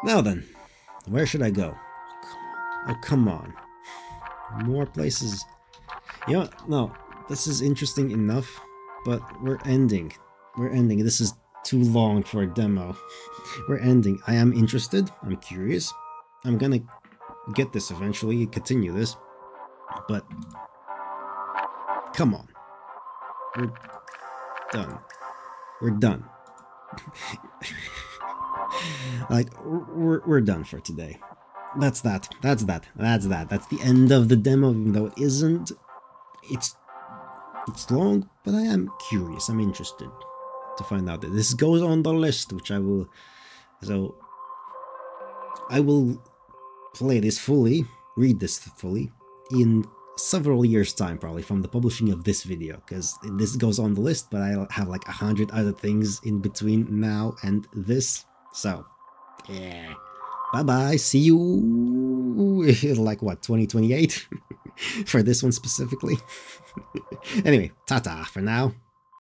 Now then, where should I go? Oh, come on. More places. You know what? No, this is interesting enough, but we're ending. We're ending. This is too long for a demo. We're ending. I am interested. I'm curious. I'm gonna get this eventually, continue this. But, come on. We're done. We're done. Like, we're done for today. That's that. That's that. That's that. That's the end of the demo, even though it isn't. It's long, but I am curious. I'm interested to find out that this goes on the list, which I will. So I will play this fully, read this fully, in several years' time, probably from the publishing of this video, because this goes on the list, but I'll have like 100 other things in between now and this. So, yeah. Bye-bye, see you like what, 2028? For this one specifically? Anyway, ta-ta for now.